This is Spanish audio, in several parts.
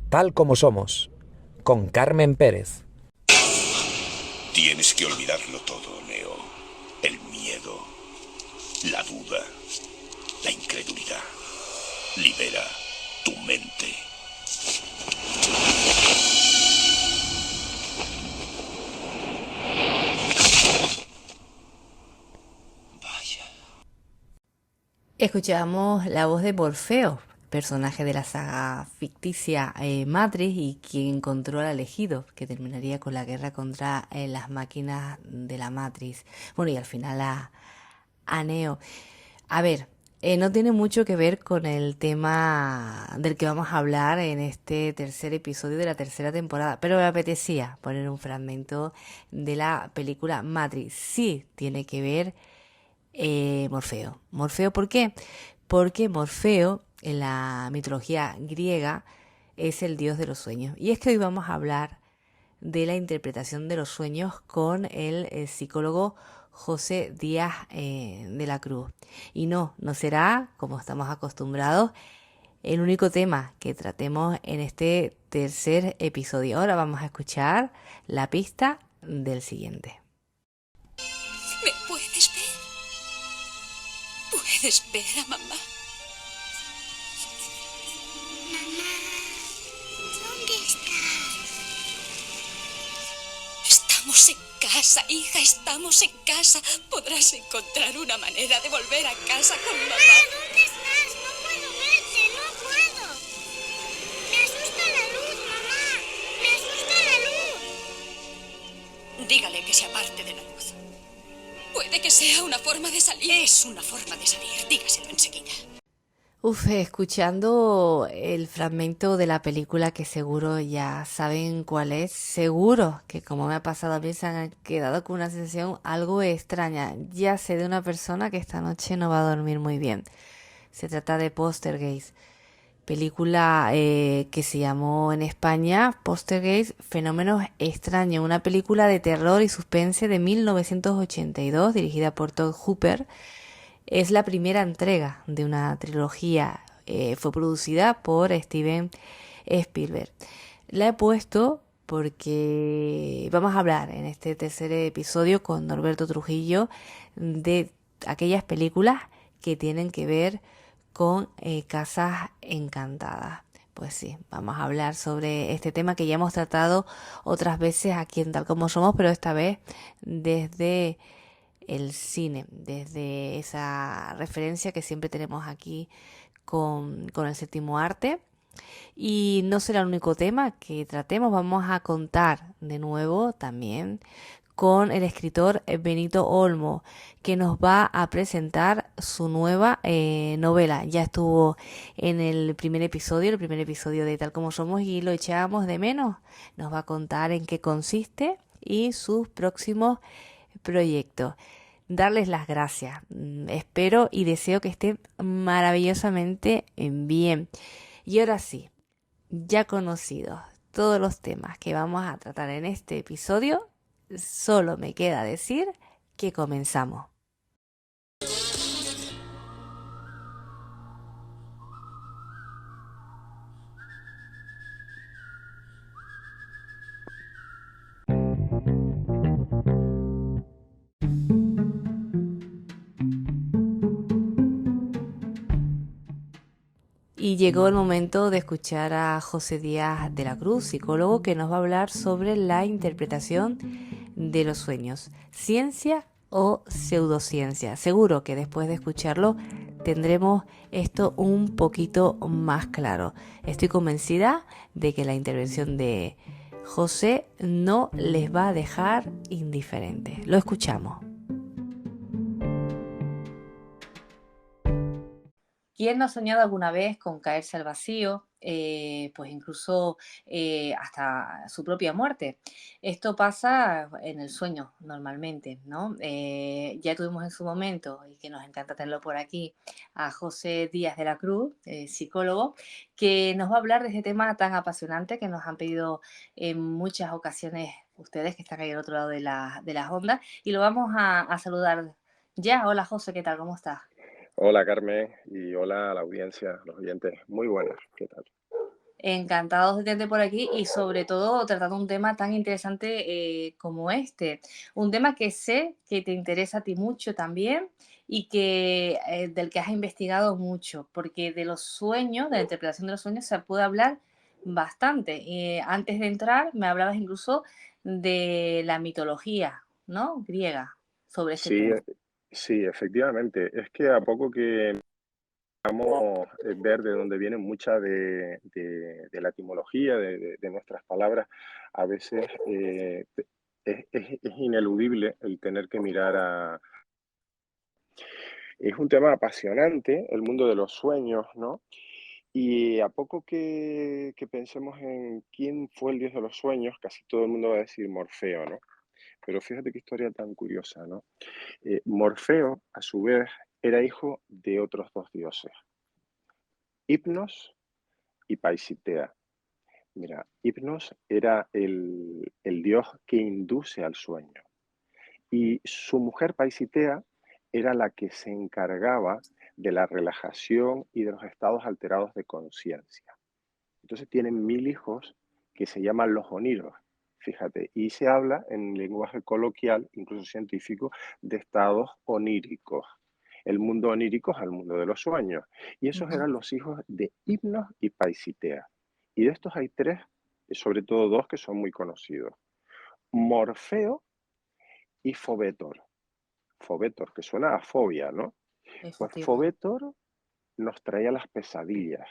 Tal como somos, con Carmen Pérez. Tienes que olvidarlo todo, Neo. El miedo, la duda, la incredulidad. Libera tu mente. Vaya. Escuchamos la voz de Morfeo, personaje de la saga ficticia Matrix y quien controla al Ejido, que terminaría con la guerra contra las máquinas de la Matrix. Bueno, y al final a Neo. A ver, no tiene mucho que ver con el tema del que vamos a hablar en este tercer episodio de la tercera temporada, pero me apetecía poner un fragmento de la película Matrix. Sí tiene que ver Morfeo. ¿Morfeo por qué? Porque Morfeo en la mitología griega es el dios de los sueños. Y es que hoy vamos a hablar de la interpretación de los sueños con el psicólogo José Díaz de la Cruz. Y no será, como estamos acostumbrados, el único tema que tratemos en este tercer episodio. Ahora vamos a escuchar la pista del siguiente. ¿Me puedes ver? ¿Puedes ver a mamá? Mamá, ¿dónde estás? Estamos en casa, hija, estamos en casa. Podrás encontrar una manera de volver a casa con mamá. ¿Dónde estás? No puedo verte, no puedo. Me asusta la luz, mamá. Me asusta la luz. Dígale que se aparte de la luz. Puede que sea una forma de salir. Es una forma de salir, dígaselo enseguida. Escuchando el fragmento de la película que seguro ya saben cuál es, seguro que como me ha pasado a mí se han quedado con una sensación algo extraña. Ya sé de una persona que esta noche no va a dormir muy bien. Se trata de Poltergeist, película que se llamó en España Poltergeist, Fenómenos Extraños, una película de terror y suspense de 1982 dirigida por Todd Hooper. Es la primera entrega de una trilogía. Fue producida por Steven Spielberg. La he puesto porque vamos a hablar en este tercer episodio con Norberto Trujillo de aquellas películas que tienen que ver con casas encantadas. Pues sí, vamos a hablar sobre este tema que ya hemos tratado otras veces aquí en Tal Como Somos, pero esta vez desde el cine, desde esa referencia que siempre tenemos aquí con el séptimo arte. Y no será el único tema que tratemos, vamos a contar de nuevo también con el escritor Benito Olmo, que nos va a presentar su nueva novela. Ya estuvo en el primer episodio de Tal Como Somos, y lo echábamos de menos. Nos va a contar en qué consiste y sus próximos proyectos. Darles las gracias. Espero y deseo que estén maravillosamente bien. Y ahora sí, ya conocidos todos los temas que vamos a tratar en este episodio, solo me queda decir que comenzamos. Y llegó el momento de escuchar a José Díaz de la Cruz, psicólogo, que nos va a hablar sobre la interpretación de los sueños. ¿Ciencia o pseudociencia? Seguro que después de escucharlo tendremos esto un poquito más claro. Estoy convencida de que la intervención de José no les va a dejar indiferentes. Lo escuchamos. ¿Quién no ha soñado alguna vez con caerse al vacío? Pues incluso hasta su propia muerte. Esto pasa en el sueño normalmente, ¿no? Ya tuvimos en su momento, y que nos encanta tenerlo por aquí, a José Díaz de la Cruz, psicólogo, que nos va a hablar de este tema tan apasionante que nos han pedido en muchas ocasiones ustedes que están ahí al otro lado de las ondas, y lo vamos a saludar ya. Hola José, ¿qué tal? ¿Cómo estás? Hola Carmen y hola a la audiencia, los oyentes. Muy buenas, ¿qué tal? Encantados de tenerte por aquí y sobre todo tratando un tema tan interesante como este. Un tema que sé que te interesa a ti mucho también y que del que has investigado mucho, porque de los sueños, de la interpretación de los sueños se puede hablar bastante. Antes de entrar me hablabas incluso de la mitología, ¿no? Griega sobre este Sí, tema. sí, efectivamente. Es que a poco que podamos ver de dónde viene mucha de la etimología de nuestras palabras, a veces es ineludible el tener que mirar a... Es un tema apasionante, el mundo de los sueños, ¿no? Y a poco que pensemos en quién fue el dios de los sueños, casi todo el mundo va a decir Morfeo, ¿no? Pero fíjate qué historia tan curiosa, ¿no? Morfeo, a su vez, era hijo de otros dos dioses, Hipnos y Paisitea. Mira, Hipnos era el dios que induce al sueño y su mujer Paisitea era la que se encargaba de la relajación y de los estados alterados de conciencia. Entonces tienen 1000 hijos que se llaman los oniros, fíjate, y se habla en lenguaje coloquial, incluso científico, de estados oníricos. El mundo onírico es el mundo de los sueños. Y esos Ujú. eran los hijos de Hipnos y Paisitea. Y de estos hay tres, sobre todo dos que son muy conocidos. Morfeo y Fobetor. Fobetor, que suena a fobia, ¿no? Pues Efectivamente. Fobetor nos traía las pesadillas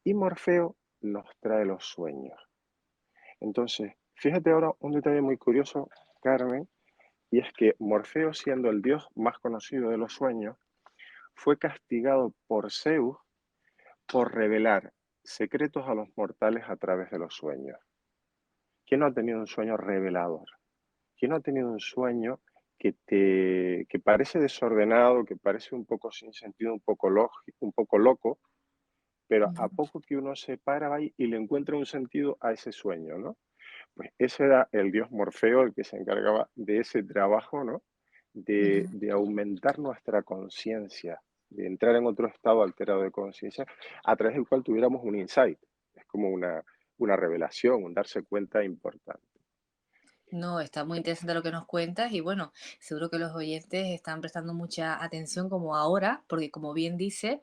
y Morfeo nos trae los sueños. Entonces, fíjate ahora un detalle muy curioso, Carmen, y es que Morfeo, siendo el dios más conocido de los sueños, fue castigado por Zeus por revelar secretos a los mortales a través de los sueños. ¿Quién no ha tenido un sueño revelador? ¿Quién no ha tenido un sueño que parece desordenado, que parece un poco sin sentido, un poco lógico, un poco loco, pero a Ujú. poco que uno se para ahí y le encuentra un sentido a ese sueño, ¿no? Pues ese era el dios Morfeo el que se encargaba de ese trabajo, ¿no? Ujú. De aumentar nuestra conciencia, de entrar en otro estado alterado de conciencia, a través del cual tuviéramos un insight. Es como una revelación, un darse cuenta importante. No, está muy interesante lo que nos cuentas y bueno, seguro que los oyentes están prestando mucha atención como ahora, porque como bien dice,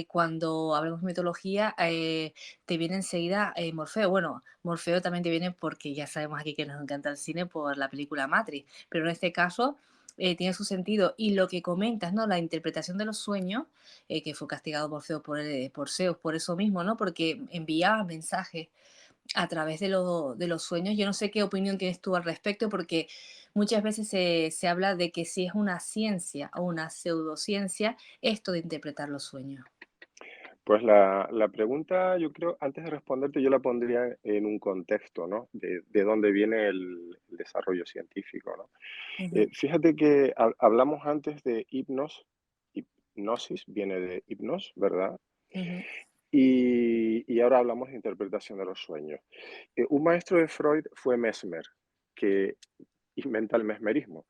cuando hablamos de mitología, te viene enseguida Morfeo. Bueno, Morfeo también te viene porque ya sabemos aquí que nos encanta el cine por la película Matrix, pero en este caso tiene su sentido. Y lo que comentas, ¿no? La interpretación de los sueños, que fue castigado Morfeo por Zeus, por eso mismo, ¿no? Porque enviaba mensajes a través de los sueños. Yo no sé qué opinión tienes tú al respecto, porque muchas veces se habla de que si es una ciencia o una pseudociencia esto de interpretar los sueños. Pues la pregunta, yo creo, antes de responderte, yo la pondría en un contexto, ¿no? De dónde viene el desarrollo científico, ¿no? Ujú, Fíjate que hablamos antes de hipnosis, viene de hipnos, ¿verdad? ujú, Y ahora hablamos de interpretación de los sueños. Un maestro de Freud fue Mesmer, que inventa el mesmerismo.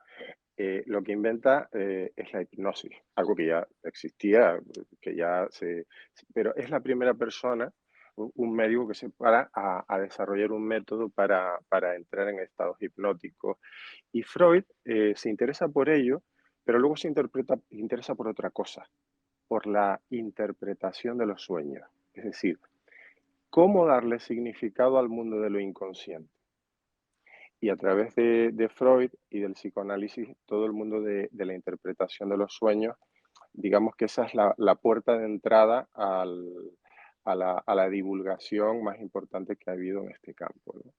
Lo que inventa es la hipnosis, algo que ya existía, que ya se, pero es la primera persona, un médico que se para a desarrollar un método para entrar en estados hipnóticos. Y Freud se interesa por ello, pero luego interesa por otra cosa, por la interpretación de los sueños. Es decir, cómo darle significado al mundo de lo inconsciente. Y a través de Freud y del psicoanálisis, todo el mundo de la interpretación de los sueños, digamos que esa es la puerta de entrada a la divulgación más importante que ha habido en este campo, ¿no?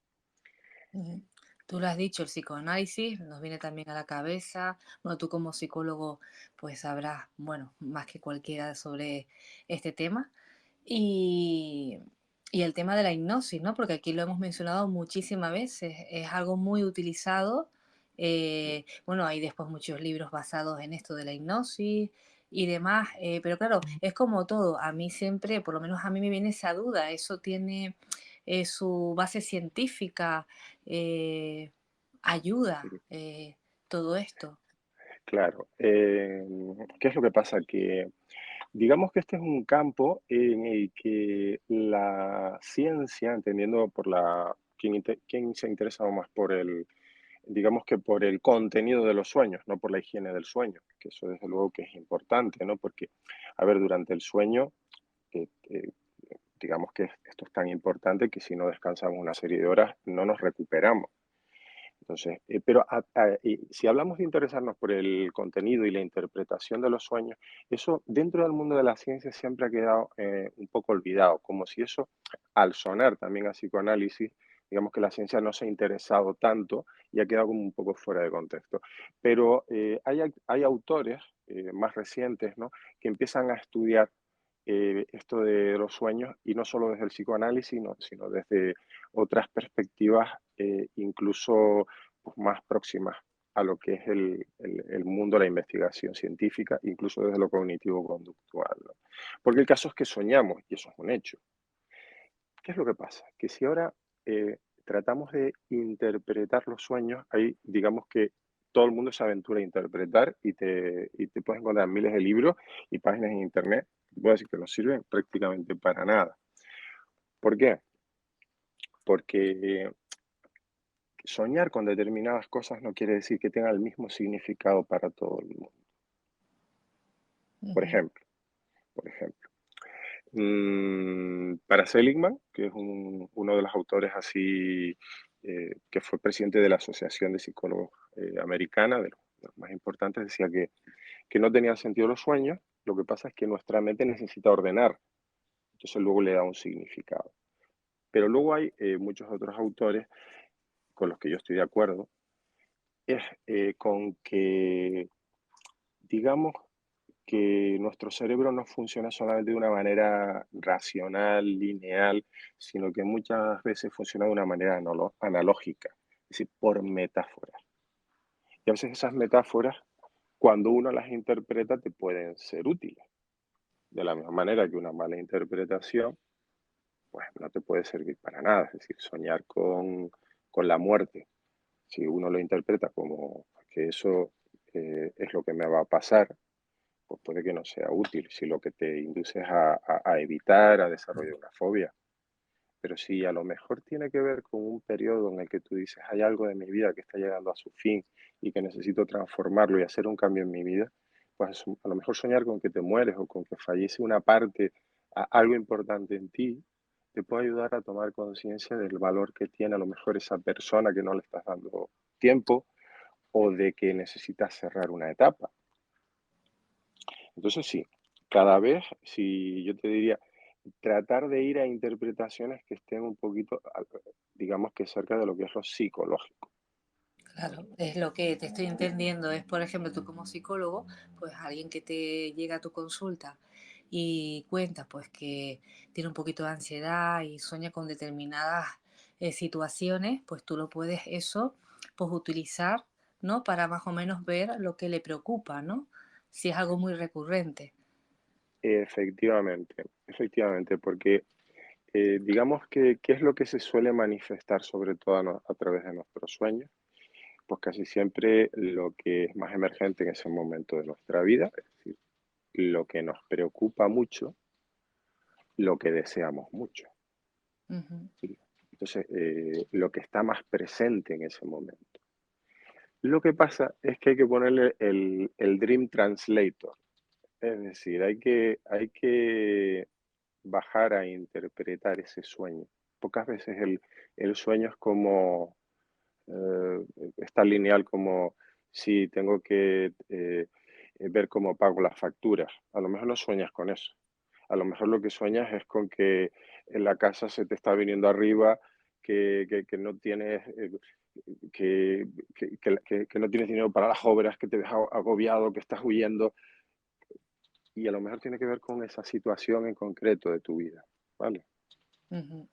ujú. Tú lo has dicho, el psicoanálisis nos viene también a la cabeza. Bueno, tú como psicólogo pues sabrás, bueno, más que cualquiera sobre este tema. Y, y el tema de la hipnosis, ¿no? Porque aquí lo hemos mencionado muchísimas veces, es algo muy utilizado. Bueno, hay después muchos libros basados en esto de la hipnosis y demás, pero claro, es como todo, a mí siempre, por lo menos a mí me viene esa duda, eso tiene su base científica, eh, ayuda, todo esto. Claro. ¿Qué es lo que pasa? Que Digamos que este es un campo en el que la ciencia, entendiendo por quién se ha interesado más por digamos que por el contenido de los sueños, no por la higiene del sueño, que eso desde luego que es importante, ¿no? Porque, a ver, durante el sueño, eh, eh, digamos que esto es tan importante que si no descansamos una serie de horas no nos recuperamos. Entonces, pero si hablamos de interesarnos por el contenido y la interpretación de los sueños, eso dentro del mundo de la ciencia siempre ha quedado un poco olvidado, como si eso, al sonar también a psicoanálisis, digamos que la ciencia no se ha interesado tanto y ha quedado como un poco fuera de contexto. Pero hay autores más recientes, ¿no?, que empiezan a estudiar esto de los sueños y no solo desde el psicoanálisis, sino desde otras perspectivas, incluso pues, más próximas a lo que es el mundo de la investigación científica, incluso desde lo cognitivo-conductual, ¿no? Porque el caso es que soñamos, y eso es un hecho. ¿Qué es lo que pasa? Que si ahora tratamos de interpretar los sueños, ahí digamos que todo el mundo se aventura a interpretar y te puedes encontrar miles de libros y páginas en internet, puedo decir que no sirven prácticamente para nada. ¿Por qué? Porque soñar con determinadas cosas no quiere decir que tenga el mismo significado para todo el mundo. Por Ujú. ejemplo, para Seligman, que es uno de los autores así, que fue presidente de la Asociación de Psicólogos Americana, de los más importantes, decía que no tenía sentido los sueños, lo que pasa es que nuestra mente necesita ordenar, entonces luego le da un significado. Pero luego hay muchos otros autores con los que yo estoy de acuerdo, es con que, digamos, que nuestro cerebro no funciona solamente de una manera racional, lineal, sino que muchas veces funciona de una manera analógica, es decir, por metáforas. Y a veces esas metáforas, cuando uno las interpreta, te pueden ser útiles. De la misma manera que una mala interpretación, pues no te puede servir para nada. Es decir, soñar con la muerte, si uno lo interpreta como que eso es lo que me va a pasar, pues puede que no sea útil si lo que te induce es a evitar, a desarrollar una fobia. Pero si a lo mejor tiene que ver con un periodo en el que tú dices, hay algo de mi vida que está llegando a su fin y que necesito transformarlo y hacer un cambio en mi vida, pues a lo mejor soñar con que te mueres o con que fallece una parte, algo importante en ti, te puede ayudar a tomar conciencia del valor que tiene a lo mejor esa persona que no le estás dando tiempo o de que necesitas cerrar una etapa. Entonces sí, cada vez, si yo te diría, tratar de ir a interpretaciones que estén un poquito, digamos que cerca de lo que es lo psicológico. Claro, es lo que te estoy entendiendo. Es, por ejemplo, tú como psicólogo, pues alguien que te llega a tu consulta y cuenta pues que tiene un poquito de ansiedad y sueña con determinadas situaciones, pues tú lo puedes eso pues utilizar, ¿no? Para más o menos ver lo que le preocupa, ¿no? Si es algo muy recurrente. Efectivamente, porque digamos que, ¿qué es lo que se suele manifestar sobre todo a través de nuestros sueños? Pues casi siempre lo que es más emergente en ese momento de nuestra vida, es decir, lo que nos preocupa mucho, lo que deseamos mucho. Ujú. ¿Sí? Entonces, lo que está más presente en ese momento. Lo que pasa es que hay que ponerle el Dream Translator, es decir, hay que bajar a interpretar ese sueño. Pocas veces el sueño es como, eh, es tan lineal como si tengo que ver cómo pago las facturas. A lo mejor no sueñas con eso. A lo mejor lo que sueñas es con que en la casa se te está viniendo arriba, que no tienes, que no tienes dinero para las obras, que te ves agobiado, que estás huyendo, y a lo mejor tiene que ver con esa situación en concreto de tu vida, ¿vale? Ujú.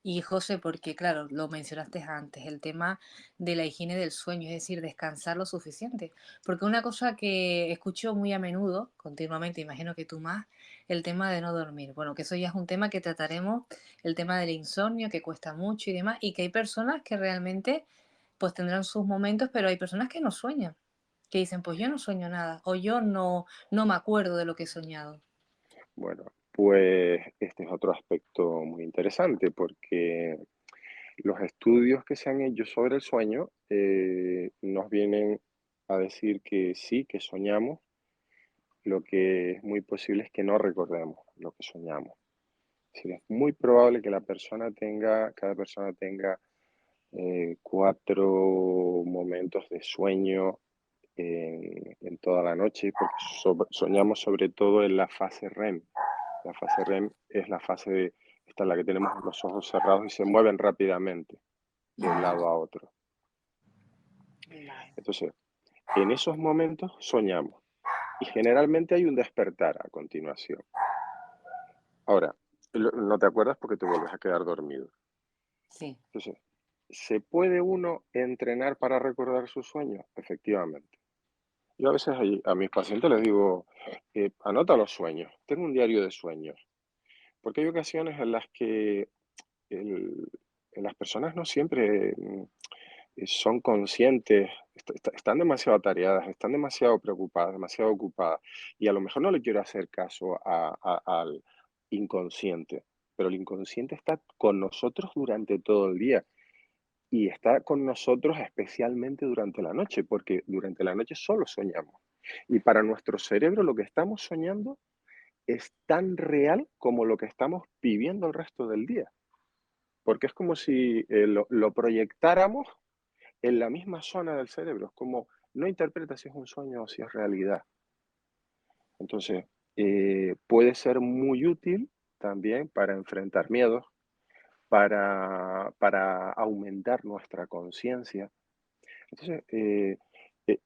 Y José, porque claro, lo mencionaste antes, el tema de la higiene del sueño, es decir, descansar lo suficiente. Porque una cosa que escucho muy a menudo, continuamente, imagino que tú más, el tema de no dormir. Bueno, que eso ya es un tema que trataremos, el tema del insomnio, que cuesta mucho y demás, y que hay personas que realmente pues tendrán sus momentos, pero hay personas que no sueñan, que dicen, pues yo no sueño nada, o yo no me acuerdo de lo que he soñado. Bueno, pues este es otro aspecto muy interesante porque los estudios que se han hecho sobre el sueño nos vienen a decir que sí, que soñamos, lo que es muy posible es que no recordemos lo que soñamos. Sí, es muy probable que cada persona tenga 4 momentos de sueño en toda la noche, porque soñamos sobre todo en la fase REM. La fase REM es la fase, esta en la que tenemos los ojos cerrados y se mueven rápidamente de un lado a otro. Vale. Entonces, en esos momentos soñamos y generalmente hay un despertar a continuación. Ahora, no te acuerdas porque te vuelves a quedar dormido. Sí. Entonces, ¿se puede uno entrenar para recordar sus sueños? Efectivamente. Yo a veces a mis pacientes les digo, anota los sueños, tengo un diario de sueños, porque hay ocasiones en las que el- las personas no siempre son conscientes, están demasiado atareadas, están demasiado preocupadas, demasiado ocupadas, y a lo mejor no le quiero hacer caso al inconsciente, pero el inconsciente está con nosotros durante todo el día y está con nosotros especialmente durante la noche, porque durante la noche solo soñamos. Y para nuestro cerebro lo que estamos soñando es tan real como lo que estamos viviendo el resto del día, porque es como si lo proyectáramos en la misma zona del cerebro, es como no interpreta si es un sueño o si es realidad. Entonces, puede ser muy útil también para enfrentar miedos, para aumentar nuestra conciencia. Entonces,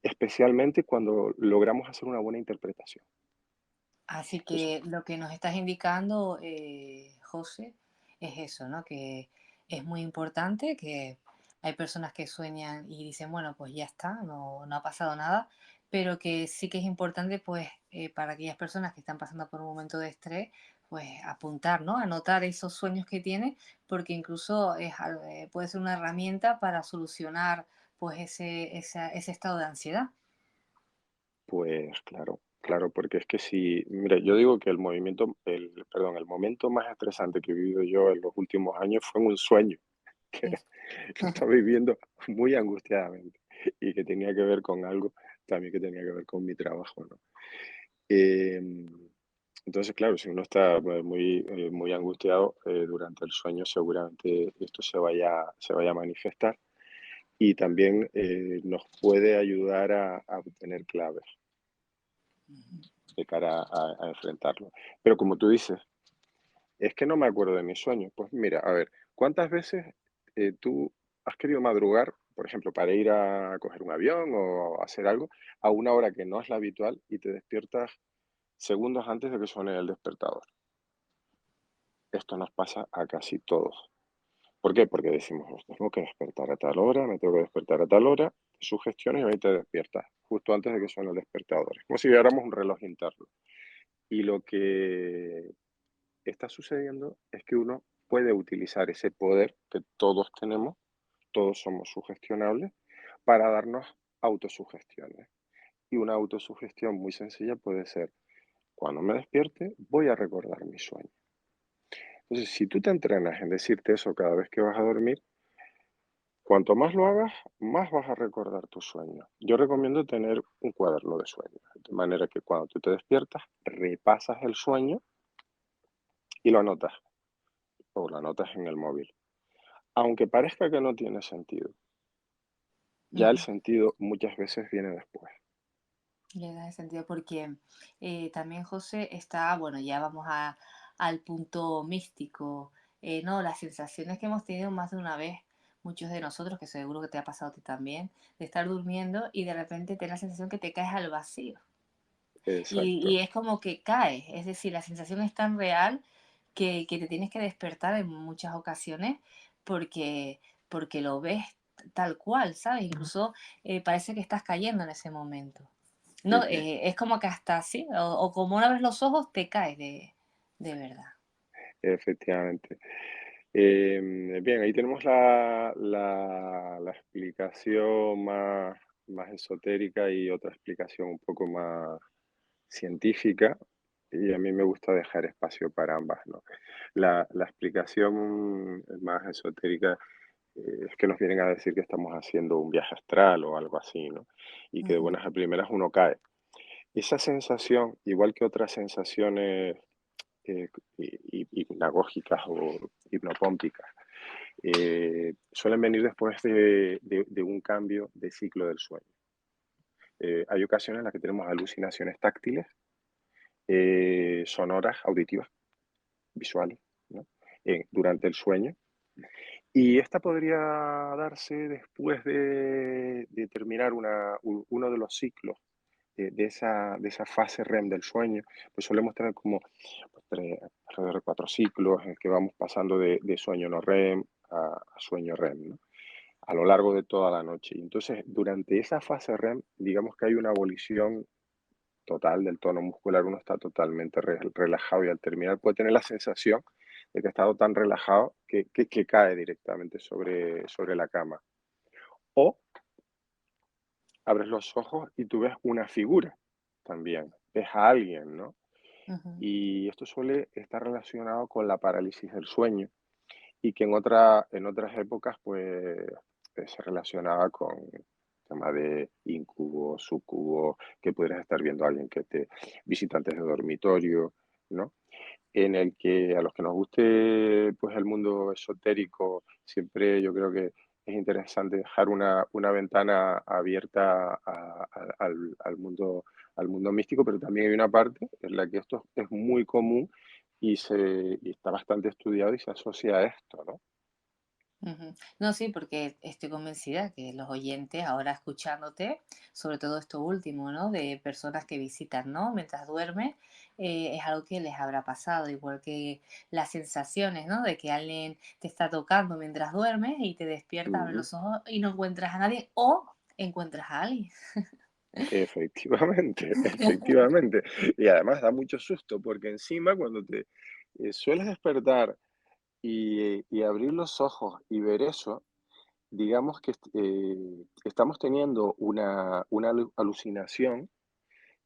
especialmente cuando logramos hacer una buena interpretación. Así Entonces, que lo que nos estás indicando, José, es eso, ¿no? Que es muy importante, que hay personas que sueñan y dicen, bueno, pues ya está, no ha pasado nada, pero que sí que es importante, pues, para aquellas personas que están pasando por un momento de estrés, pues apuntar, ¿no? Anotar esos sueños que tienen, porque incluso puede ser una herramienta para solucionar, pues, ese estado de ansiedad. pues claro, claro, porque es que si, mira, yo digo que perdón, el momento más estresante que he vivido yo en los últimos años fue en un sueño que Es- lo estaba viviendo muy angustiadamente y que tenía que ver con algo también que tenía que ver con mi trabajo, ¿no? Em, entonces, claro, si uno está muy angustiado durante el sueño, seguramente esto se vaya a manifestar y también nos puede ayudar a obtener claves de cara a enfrentarlo. Pero como tú dices, es que no me acuerdo de mis sueños. Pues mira, a ver, ¿cuántas veces tú has querido madrugar, por ejemplo, para ir a coger un avión o hacer algo, a una hora que no es la habitual y te despiertas segundos antes de que suene el despertador? Esto nos pasa a casi todos. ¿Por qué? Porque decimos, "Os tengo que despertar a tal hora, me tengo que despertar a tal hora", te sugestionas y ahí te despiertas, justo antes de que suene el despertador. Es como si lleváramos un reloj interno. Y lo que está sucediendo es que uno puede utilizar ese poder que todos tenemos, todos somos sugestionables, para darnos autosugestiones. Y una autosugestión muy sencilla puede ser, cuando me despierte, voy a recordar mi sueño. Entonces, si tú te entrenas en decirte eso cada vez que vas a dormir, cuanto más lo hagas, más vas a recordar tu sueño. Yo recomiendo tener un cuaderno de sueños, de manera que cuando tú te despiertas, repasas el sueño y lo anotas, o lo anotas en el móvil. Aunque parezca que no tiene sentido, ya el Ujú. sentido muchas veces viene después. Le da sentido porque también José está, bueno, ya vamos al punto místico, ¿no? Las sensaciones que hemos tenido más de una vez, muchos de nosotros, que seguro que te ha pasado a ti también, de estar durmiendo y de repente tener la sensación que te caes al vacío. Y Exacto, es como que caes, es decir, la sensación es tan real que te tienes que despertar en muchas ocasiones porque, porque lo ves tal cual, ¿sabes? Incluso parece que estás cayendo en ese momento. No, ujú, es como que hasta así, o como una vez los ojos te caes de verdad. efectivamente. Bien, ahí tenemos la explicación más esotérica y otra explicación un poco más científica, y a mí me gusta dejar espacio para ambas, ¿no? La explicación más esotérica es que nos vienen a decir que estamos haciendo un viaje astral o algo así, ¿no? Y que de Ujú, buenas a primeras uno cae. Esa sensación, igual que otras sensaciones hipnagógicas o hipnopómpicas, suelen venir después de un cambio de ciclo del sueño. Hay ocasiones en las que tenemos alucinaciones táctiles, sonoras, auditivas, visuales, ¿no? Durante el sueño. Y esta podría darse después de terminar uno de los ciclos de esa fase REM del sueño. Pues solemos tener como pues, alrededor de 4 ciclos en el que vamos pasando de sueño no REM a sueño REM, ¿no? A lo largo de toda la noche. Y entonces, durante esa fase REM, digamos que hay una abolición total del tono muscular, uno está totalmente relajado y al terminar puede tener la sensación de que ha estado tan relajado que cae directamente sobre la cama. O abres los ojos y tú ves una figura también, ves a alguien, ¿no? ujú. Y esto suele estar relacionado con la parálisis del sueño y que en otras épocas pues se relacionaba con tema de incubo, sucubo, que pudieras estar viendo a alguien que te visitantes de dormitorio, ¿no? En el que a los que nos guste pues el mundo esotérico, siempre yo creo que es interesante dejar una ventana abierta al mundo místico, pero también hay una parte en la que esto es muy común y está bastante estudiado y se asocia a esto, ¿no? Ujú. No, sí, porque estoy convencida que los oyentes, ahora escuchándote, sobre todo esto último, ¿no? De personas que visitan, ¿no? Mientras duermen, es algo que les habrá pasado, igual que las sensaciones, ¿no? De que alguien te está tocando mientras duermes y te despiertas, abres Ujú. los ojos y no encuentras a nadie o encuentras a alguien. Efectivamente, efectivamente. Y además da mucho susto porque encima cuando te sueles despertar y abrir los ojos y ver eso, digamos que estamos teniendo una alucinación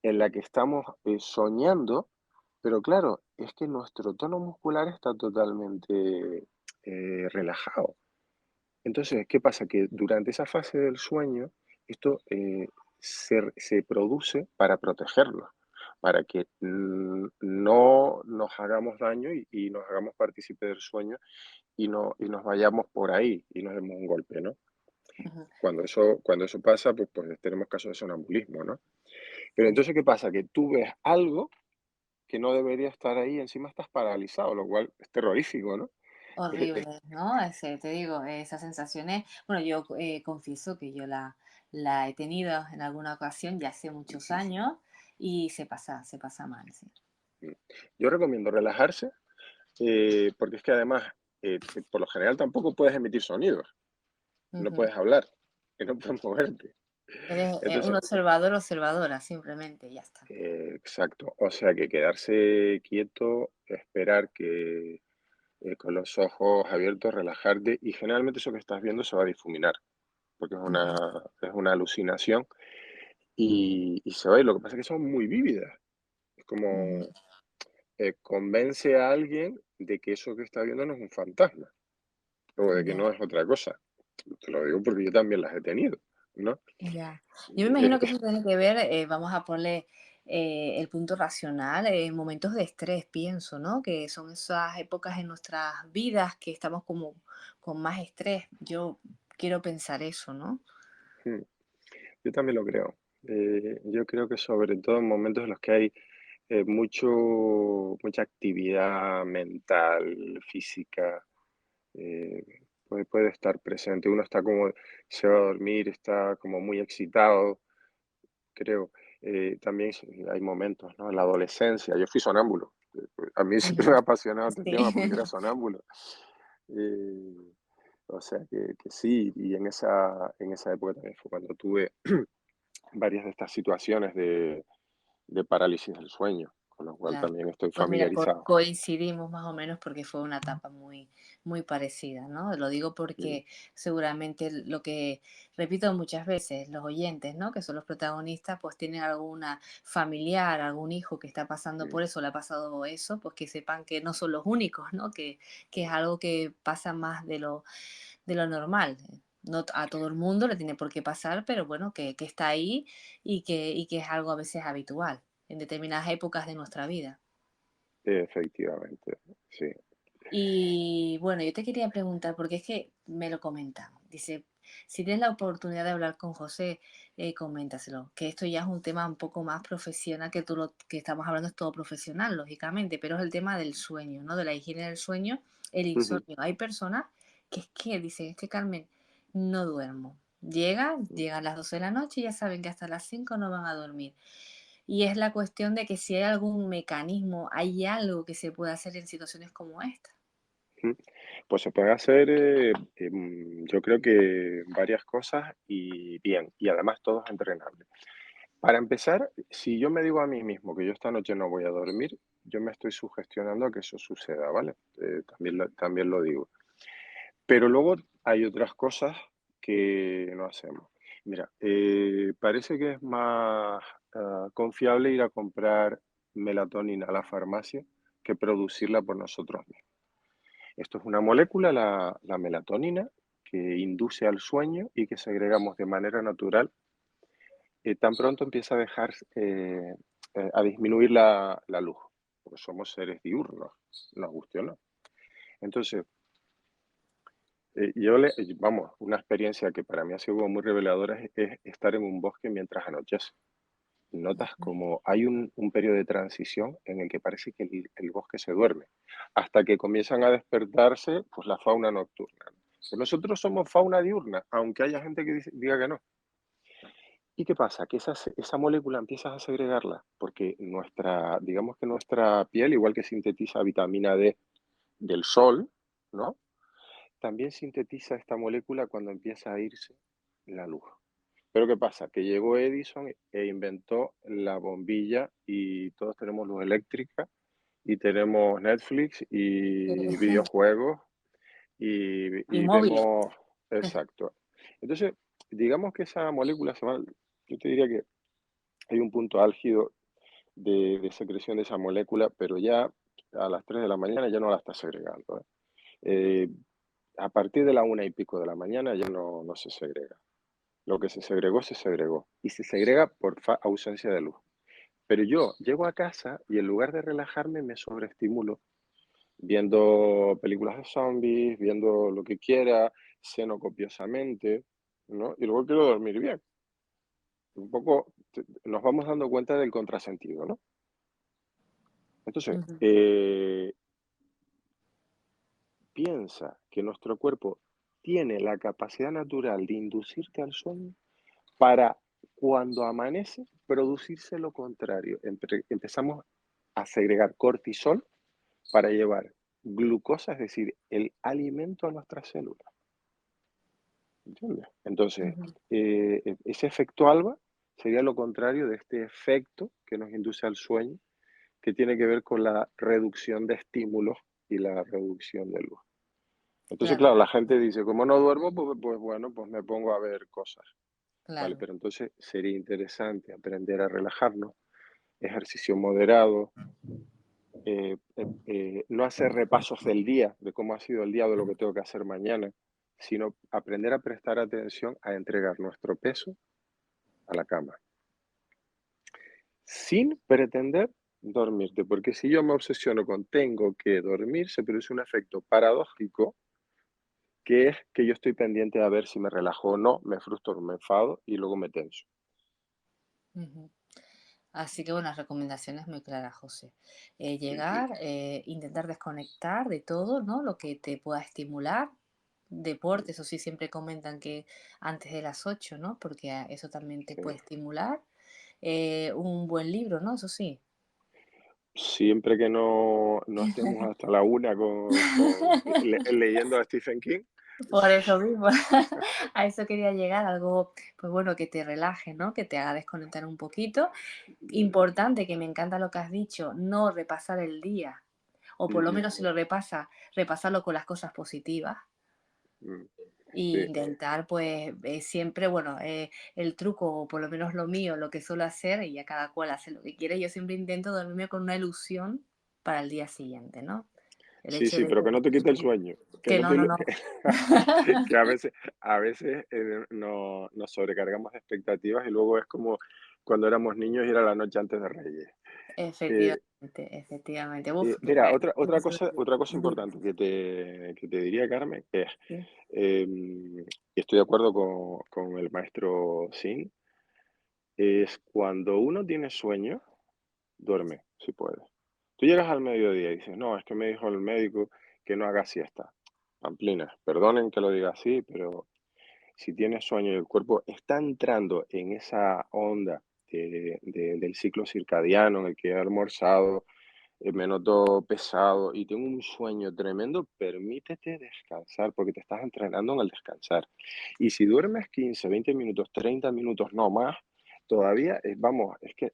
en la que estamos soñando, pero claro, es que nuestro tono muscular está totalmente relajado. Entonces, ¿qué pasa? Que durante esa fase del sueño, esto se produce para protegernos, para que no nos hagamos daño y nos hagamos partícipe del sueño y nos vayamos por ahí y nos demos un golpe, ¿no? Ujú. Cuando eso pasa, pues tenemos casos de sonambulismo, ¿no? Pero entonces, ¿qué pasa? Que tú ves algo que no debería estar ahí, encima estás paralizado, lo cual es terrorífico, ¿no? Horrible, ¿no? Ese, te digo, esas sensaciones, bueno, yo confieso que yo la he tenido en alguna ocasión ya hace muchos Sí, sí. años y se pasa mal, sí. Mm. Yo recomiendo relajarse, porque es que además, por lo general tampoco puedes emitir sonidos, no Ujú. puedes hablar, que no puedes moverte. Eres un Entonces, observador, observadora, simplemente, ya está. exacto, o sea que quedarse quieto, esperar que con los ojos abiertos, relajarte y generalmente eso que estás viendo se va a difuminar, porque Ujú, es una alucinación y se va a ir. Lo que pasa es que son muy vívidas. Es ujú. como convence a alguien de que eso que está viendo no es un fantasma o de que Ya, no es otra cosa. Te lo digo porque yo también las he tenido, ¿no? ya. Yo me Eh, imagino que eso tiene que ver, vamos a ponerle el punto racional, en momentos de estrés, pienso, ¿no? Que son esas épocas en nuestras vidas que estamos como con más estrés. Yo quiero pensar eso, ¿no? mm, yo también lo creo. Yo creo que sobre todo en momentos en los que hay mucha actividad mental, física, eh, puede estar presente. Uno está como, se va a dormir, está como muy excitado, creo. También hay momentos, ¿no? En la adolescencia, yo fui sonámbulo. A mí siempre me ha Ya, apasionado este sí. tema porque era sonámbulo. Eh, o sea que sí, y en esa época también fue cuando tuve varias de estas situaciones de parálisis del sueño. con lo cual Claro. también estoy Pues mira, familiarizado. coincidimos más o menos porque fue una etapa muy, muy parecida, ¿no? Lo digo Mm, porque seguramente lo que repito muchas veces, los oyentes, ¿no? Que son los protagonistas, pues tienen alguna familiar, algún hijo que está pasando mm, por eso, le ha pasado eso, pues que sepan que no son los únicos, ¿no? Que es algo que pasa más de lo normal. No a todo el mundo le tiene por qué pasar, pero bueno, que está ahí y que es algo a veces habitual en determinadas épocas de nuestra vida. efectivamente, sí. Y bueno, yo te quería preguntar, porque es que me lo comentan. Dice, si tienes la oportunidad de hablar con José, coméntaselo, que esto ya es un tema un poco más profesional, que tú lo que estamos hablando es todo profesional, lógicamente, pero es el tema del sueño, ¿no? De la higiene del sueño, el Ujú, insomnio. Hay personas que es que dicen, es que Carmen, no duermo. mm. Llegan las 12 de la noche y ya saben que hasta las 5 no van a dormir. Y es la cuestión de que si hay algún mecanismo, hay algo que se puede hacer en situaciones como esta. Mm. Pues se pueden hacer, yo creo que varias cosas y bien, y además todo es entrenable. Para empezar, si yo me digo a mí mismo que yo esta noche no voy a dormir, yo me estoy sugestionando a que eso suceda, ¿vale? También lo digo. Pero luego hay otras cosas que no hacemos. Mira, parece que es más confiable ir a comprar melatonina a la farmacia que producirla por nosotros mismos. Esto es una molécula, la melatonina, que induce al sueño y que segregamos de manera natural tan pronto empieza a dejar, a disminuir la luz, porque somos seres diurnos, nos guste o no. Entonces, vamos, una experiencia que para mí ha sido como muy reveladora es estar en un bosque mientras anochece. Notas como hay un periodo de transición en el que parece que el bosque se duerme, hasta que comienzan a despertarse, pues, la fauna nocturna, ¿no? Que nosotros somos fauna diurna, aunque haya gente que diga que no. ¿Y qué pasa? Que esa molécula empiezas a segregarla, porque digamos que nuestra piel, igual que sintetiza vitamina D del sol, ¿no? También sintetiza esta molécula cuando empieza a irse la luz. Pero ¿qué pasa? Que llegó Edison e inventó la bombilla y todos tenemos luz eléctrica y tenemos Netflix y videojuegos Y y móviles. vemos. Exacto. Entonces, digamos que esa molécula yo te diría que hay un punto álgido de secreción de esa molécula, pero ya a las 3 de la mañana ya no la está segregando, ¿eh? Eh, a partir de la una y pico de la mañana ya no se segrega. Lo que se segregó, se segregó. Y se segrega por ausencia de luz. Pero yo llego a casa y en lugar de relajarme me sobreestimulo viendo películas de zombies, viendo lo que quiera, ceno copiosamente, ¿no? Y luego quiero dormir bien. Un poco nos vamos dando cuenta del contrasentido, ¿no? Entonces, Ujú. piensa que nuestro cuerpo tiene la capacidad natural de inducirte al sueño para cuando amanece producirse lo contrario. Empezamos a segregar cortisol para llevar glucosa, es decir, el alimento a nuestras células. ¿Entiendes? Entonces, Ujú. ese efecto alba sería lo contrario de este efecto que nos induce al sueño, que tiene que ver con la reducción de estímulos y la reducción de luz. Entonces, Claro, claro, la gente dice, como no duermo, pues bueno, pues me pongo a ver cosas. Vale, claro, pero entonces sería interesante aprender a relajarnos, ejercicio moderado, no hacer repasos del día, de cómo ha sido el día, o de lo que tengo que hacer mañana, sino aprender a prestar atención a entregar nuestro peso a la cama, sin pretender dormirte, porque si yo me obsesiono con tengo que dormir, se produce un efecto paradójico, que es que yo estoy pendiente a ver si me relajo o no, me frustro, me enfado y luego me tenso. ujú. Así que bueno, las recomendaciones muy claras, José. Ujú, Llegar, intentar desconectar de todo, ¿no? Lo que te pueda estimular. Deporte, eso sí, siempre comentan que antes de las 8, ¿no? Porque eso también te sí. puede estimular. Un buen libro, ¿no? Eso sí. Siempre que no estemos hasta la una leyendo a Stephen King, Por eso mismo, a eso quería llegar, algo, pues bueno, que te relaje, ¿no? Que te haga desconectar un poquito. Importante, que me encanta lo que has dicho, no repasar el día, o por lo Ujú, menos si lo repasa, repasarlo con las cosas positivas. mm, Y sí, intentar, pues, siempre, bueno, el truco, o por lo menos lo mío, lo que suelo hacer, y ya cada cual hace lo que quiere, yo siempre intento dormirme con una ilusión para el día siguiente, ¿no? El sí, hecho sí, de pero que no te quite el sueño, que que no no, te no, lo no, que a veces, nos sobrecargamos de expectativas y luego es como cuando éramos niños y era la noche antes de Reyes. Eh, efectivamente, efectivamente. Uf, Mira, sí, otra cosa dime, importante que te diría, Carmen, es, sí. y estoy de acuerdo con el maestro Sin, es cuando uno tiene sueño, duerme, si puede. Tú llegas al mediodía y dices, no, es que me dijo el médico que no haga siesta. Pamplinas, perdonen que lo diga así, pero si tienes sueño y el cuerpo está entrando en esa onda del ciclo circadiano en el que he almorzado, me noto pesado y tengo un sueño tremendo, permítete descansar porque te estás entrenando en el descansar. Y si duermes 15, 20 minutos, 30 minutos, no más, todavía, vamos, es que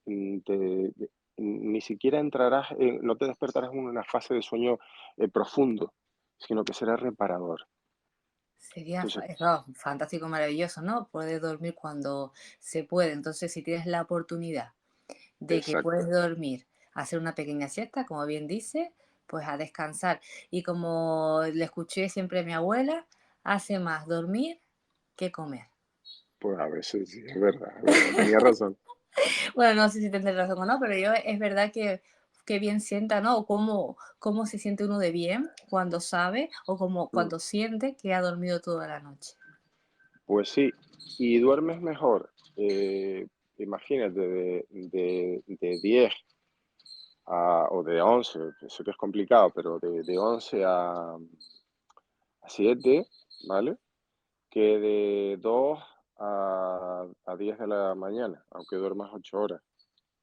ni siquiera entrarás, no te despertarás en una fase de sueño profundo, sino que será reparador. Sería Entonces, eso, fantástico, maravilloso, ¿no? Poder dormir cuando se puede. Entonces, si tienes la oportunidad de que puedes exacto, dormir, hacer una pequeña siesta, como bien dice, pues a descansar. Y como le escuché siempre a mi abuela, hace más dormir que comer. pues a veces sí, es verdad, tenía razón. Bueno, no sé si tendré razón o no, pero yo es verdad que bien sienta, ¿no? O cómo se siente uno de bien cuando sabe o como Mm, cuando siente que ha dormido toda la noche. Pues sí, y duermes mejor. Imagínate, de 10 o de 11, sé que es complicado, pero de 11 a 7, ¿vale? Que de 2 a 10 de la mañana, aunque duermas 8 horas,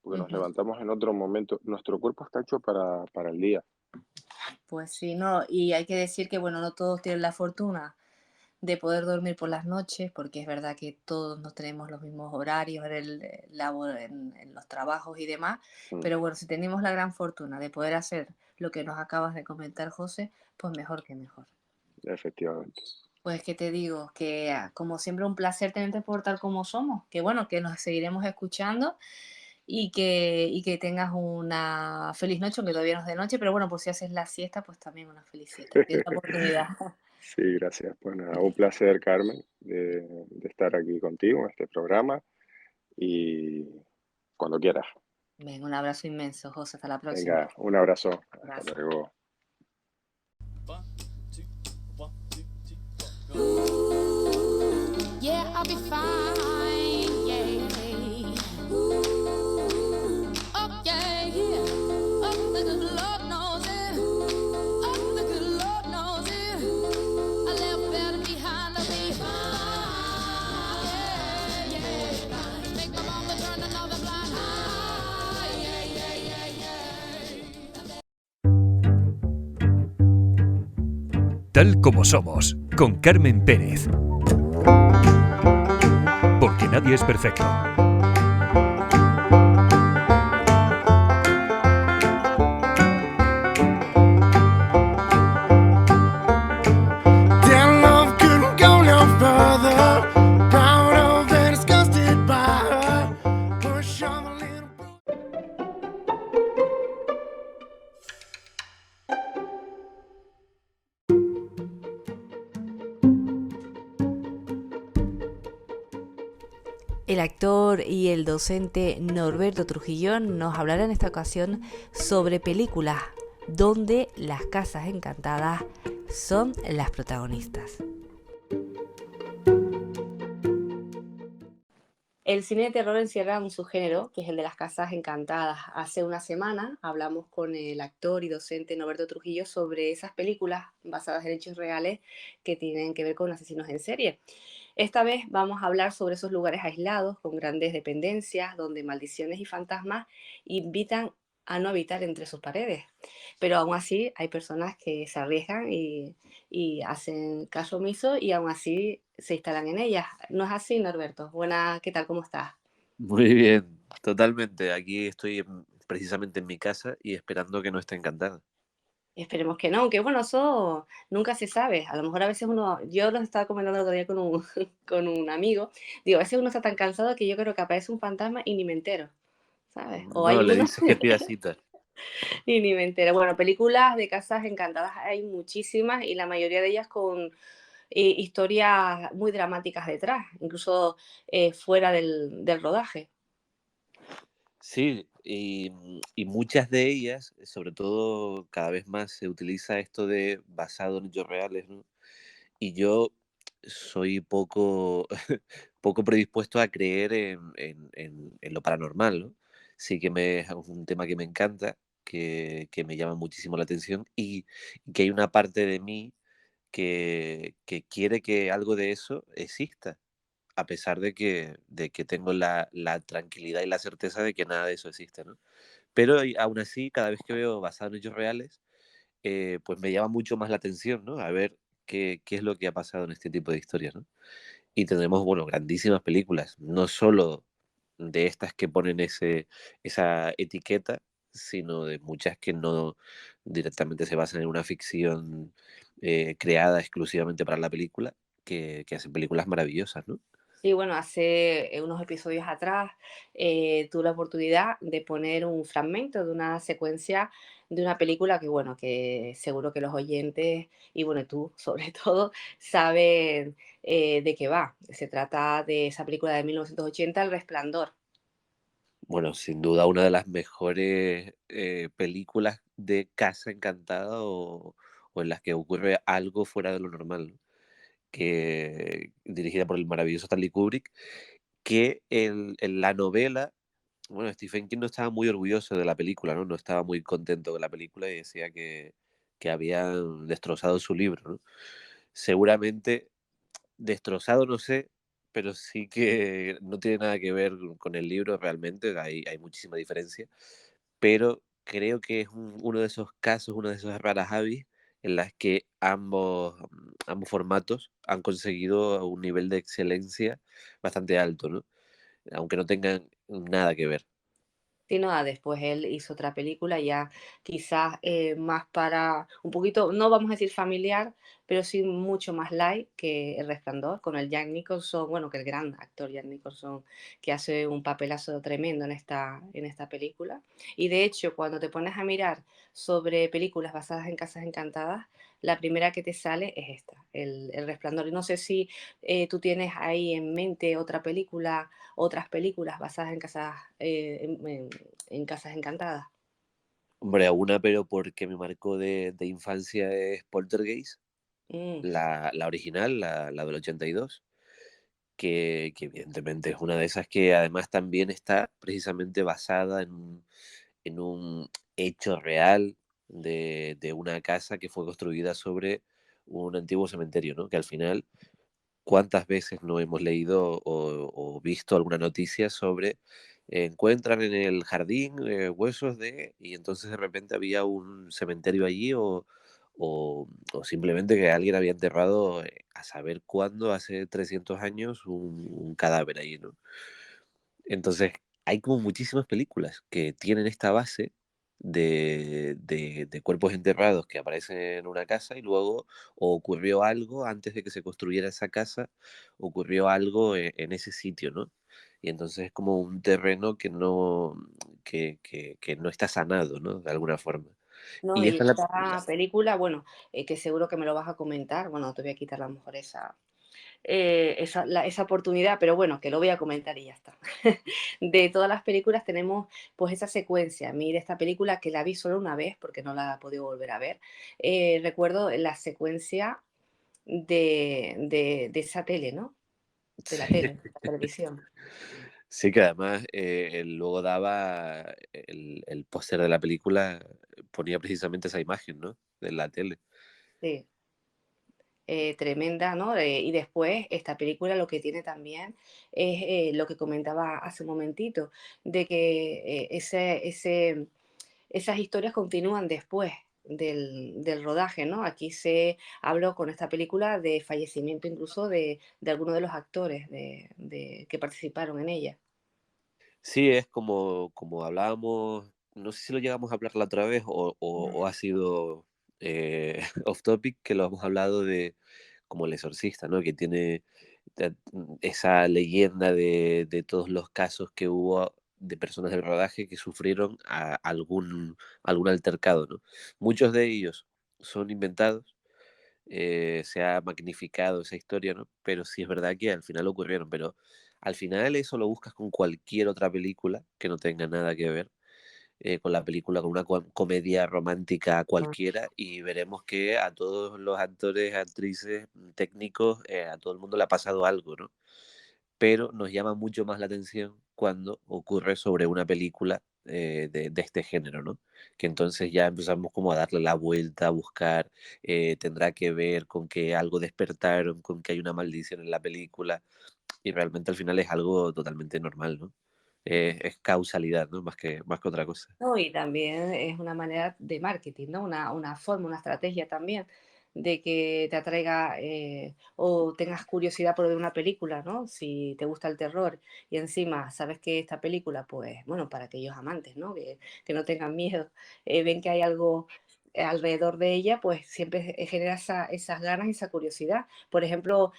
porque nos Ujú. levantamos en otro momento. Nuestro cuerpo está hecho para el día. Pues sí, no, y hay que decir que, bueno, no todos tienen la fortuna de poder dormir por las noches, porque es verdad que todos no tenemos los mismos horarios en el en los trabajos y demás, Mm, pero bueno, si tenemos la gran fortuna de poder hacer lo que nos acabas de comentar, José, pues mejor que mejor. efectivamente. Pues que te digo, que como siempre un placer tenerte por tal como somos, que bueno, que nos seguiremos escuchando y que tengas una feliz noche, aunque todavía no es de noche, pero bueno, pues si haces la siesta, pues también una feliz siesta. Si tienes la oportunidad. Sí, gracias. Pues nada, un placer, Carmen, de estar aquí contigo en este programa y cuando quieras. Venga, un abrazo inmenso, José, hasta la próxima. Venga, un abrazo. Hasta Gracias. luego. Yeah, I'll be fine. Yeah. Oh, yeah, yeah. Oh, the good Lord knows it. Oh, the good Lord knows it. I left better behind to be fine. Yeah, yeah. Make my mama turn another blind eye. Yeah, yeah, yeah, yeah. Tal como somos, con Carmen Pérez. Porque nadie es perfecto. Damn love couldn't go no further. Proud of and disgusted by her. Push on the little bro- El actor y el docente Norberto Trujillón nos hablará en esta ocasión sobre películas donde las casas encantadas son las protagonistas. El cine de terror encierra un subgénero, que es el de las casas encantadas. Hace una semana hablamos con el actor y docente Norberto Trujillo sobre esas películas basadas en hechos reales que tienen que ver con asesinos en serie. Esta vez vamos a hablar sobre esos lugares aislados, con grandes dependencias, donde maldiciones y fantasmas invitan a no habitar entre sus paredes. Pero aún así hay personas que se arriesgan y hacen caso omiso y aún así se instalan en ellas. ¿No es así, Norberto? Buena, ¿qué tal? ¿Cómo estás? Muy bien, totalmente. Aquí estoy precisamente en mi casa y esperando que no esté encantada. Esperemos que no, aunque bueno, eso nunca se sabe. A lo mejor a veces uno, yo lo estaba comentando el otro día con un, con un amigo, digo, a veces uno está tan cansado que yo creo que aparece un fantasma y ni me entero, ¿sabes? O No, hay le uno dices que pida cita. y ni me entero. Bueno, películas de casas encantadas hay muchísimas y la mayoría de ellas con historias muy dramáticas detrás, incluso fuera del rodaje. Sí, y muchas de ellas, sobre todo cada vez más se utiliza esto de basado en hechos reales, ¿no? Y yo soy poco, poco predispuesto a creer en lo paranormal, ¿no? Sí que es un tema que me encanta, que me llama muchísimo la atención y que hay una parte de mí que quiere que algo de eso exista, a pesar de que tengo la tranquilidad y la certeza de que nada de eso existe, ¿no? Pero aún así, cada vez que veo basado en hechos reales, pues me llama mucho más la atención, ¿no? A ver qué es lo que ha pasado en este tipo de historias, ¿no? Y tendremos, bueno, grandísimas películas, no solo de estas que ponen esa etiqueta, sino de muchas que no directamente se basan en una ficción creada exclusivamente para la película, que hacen películas maravillosas, ¿no? Sí, bueno, hace unos episodios atrás tuve la oportunidad de poner un fragmento de una secuencia de una película que, bueno, que seguro que los oyentes, y bueno, tú sobre todo, saben de qué va. Se trata de esa película de 1980, El Resplandor. Bueno, sin duda una de las mejores películas de casa encantada o en las que ocurre algo fuera de lo normal, ¿no? Que dirigida por el maravilloso Stanley Kubrick, que en la novela, bueno, Stephen King no estaba muy orgulloso de la película, ¿no? No estaba muy contento con la película y decía que habían destrozado su libro, ¿no? Seguramente destrozado, no sé, pero sí que no tiene nada que ver con el libro realmente, hay muchísima diferencia, pero creo que es uno de esos casos, una de esas raras avis en las que ambos formatos han conseguido un nivel de excelencia bastante alto, ¿no? Aunque no tengan nada que ver. Sí, no, después él hizo otra película ya quizás más para un poquito, no vamos a decir familiar, pero sí mucho más light que El Resplandor, con el Jack Nicholson, bueno, que el gran actor Jack Nicholson, que hace un papelazo tremendo en esta película. Y de hecho, cuando te pones a mirar sobre películas basadas en casas encantadas, la primera que te sale es esta, El Resplandor. Y no sé si tú tienes ahí en mente otra película, otras películas basadas en casas, en casas encantadas. Hombre, una, pero porque me marcó de infancia es Poltergeist, Mm, la original, la del 82, que evidentemente es una de esas que además también está precisamente basada en un hecho real de una casa que fue construida sobre un antiguo cementerio, ¿no? Que al final, ¿cuántas veces no hemos leído o visto alguna noticia sobre encuentran en el jardín huesos de... y entonces de repente había un cementerio allí o simplemente que alguien había enterrado a saber cuándo, hace 300 años, un cadáver allí, ¿no? Entonces, hay como muchísimas películas que tienen esta base de cuerpos enterrados que aparecen en una casa y luego o ocurrió algo antes de que se construyera esa casa, ocurrió algo en ese sitio, ¿no? Y entonces es como un terreno que no está sanado, ¿no? De alguna forma. no, Y y esta es esta película, bueno, que seguro que me lo vas a comentar, bueno, te voy a quitar a lo mejor esa oportunidad, pero bueno, que lo voy a comentar y ya está. De todas las películas tenemos pues esa secuencia. Mira, esta película que la vi solo una vez porque no la he podido volver a ver. Recuerdo la secuencia de esa tele, ¿no? De la Sí. tele, de la televisión. Sí, que además él luego daba el póster de la película, ponía precisamente esa imagen, ¿no? De la tele. Sí. Tremenda, ¿no? Y después esta película lo que tiene también es lo que comentaba hace un momentito, de que esas historias continúan después del rodaje, ¿no? Aquí se habló con esta película de fallecimiento incluso de algunos de los actores que participaron en ella. Sí, es como hablábamos, no sé si lo llegamos a hablar la otra vez o ha sido off topic, que lo hemos hablado de como El Exorcista, ¿no? Que tiene esa leyenda de todos los casos que hubo de personas del rodaje que sufrieron algún altercado, ¿no? Muchos de ellos son inventados, se ha magnificado esa historia, ¿no? Pero sí es verdad que al final ocurrieron, pero al final eso lo buscas con cualquier otra película que no tenga nada que ver con la película, con una comedia romántica cualquiera, y veremos que a todos los actores, actrices, técnicos, a todo el mundo le ha pasado algo, ¿no? Pero nos llama mucho más la atención cuando ocurre sobre una película de este género, ¿no? Que entonces ya empezamos como a darle la vuelta, a buscar, tendrá que ver con que algo despertaron, con que hay una maldición en la película, y realmente al final es algo totalmente normal, ¿no? Es causalidad, ¿no? Más que otra cosa. ¿No? Y también es una manera de marketing, ¿no? Una forma, una estrategia también de que te atraiga o tengas curiosidad por ver una película, ¿no? Si te gusta el terror y encima sabes que esta película, pues, bueno, para aquellos amantes, ¿no? Que no tengan miedo, ven que hay algo alrededor de ella, pues siempre genera esas ganas y esa curiosidad. Por ejemplo,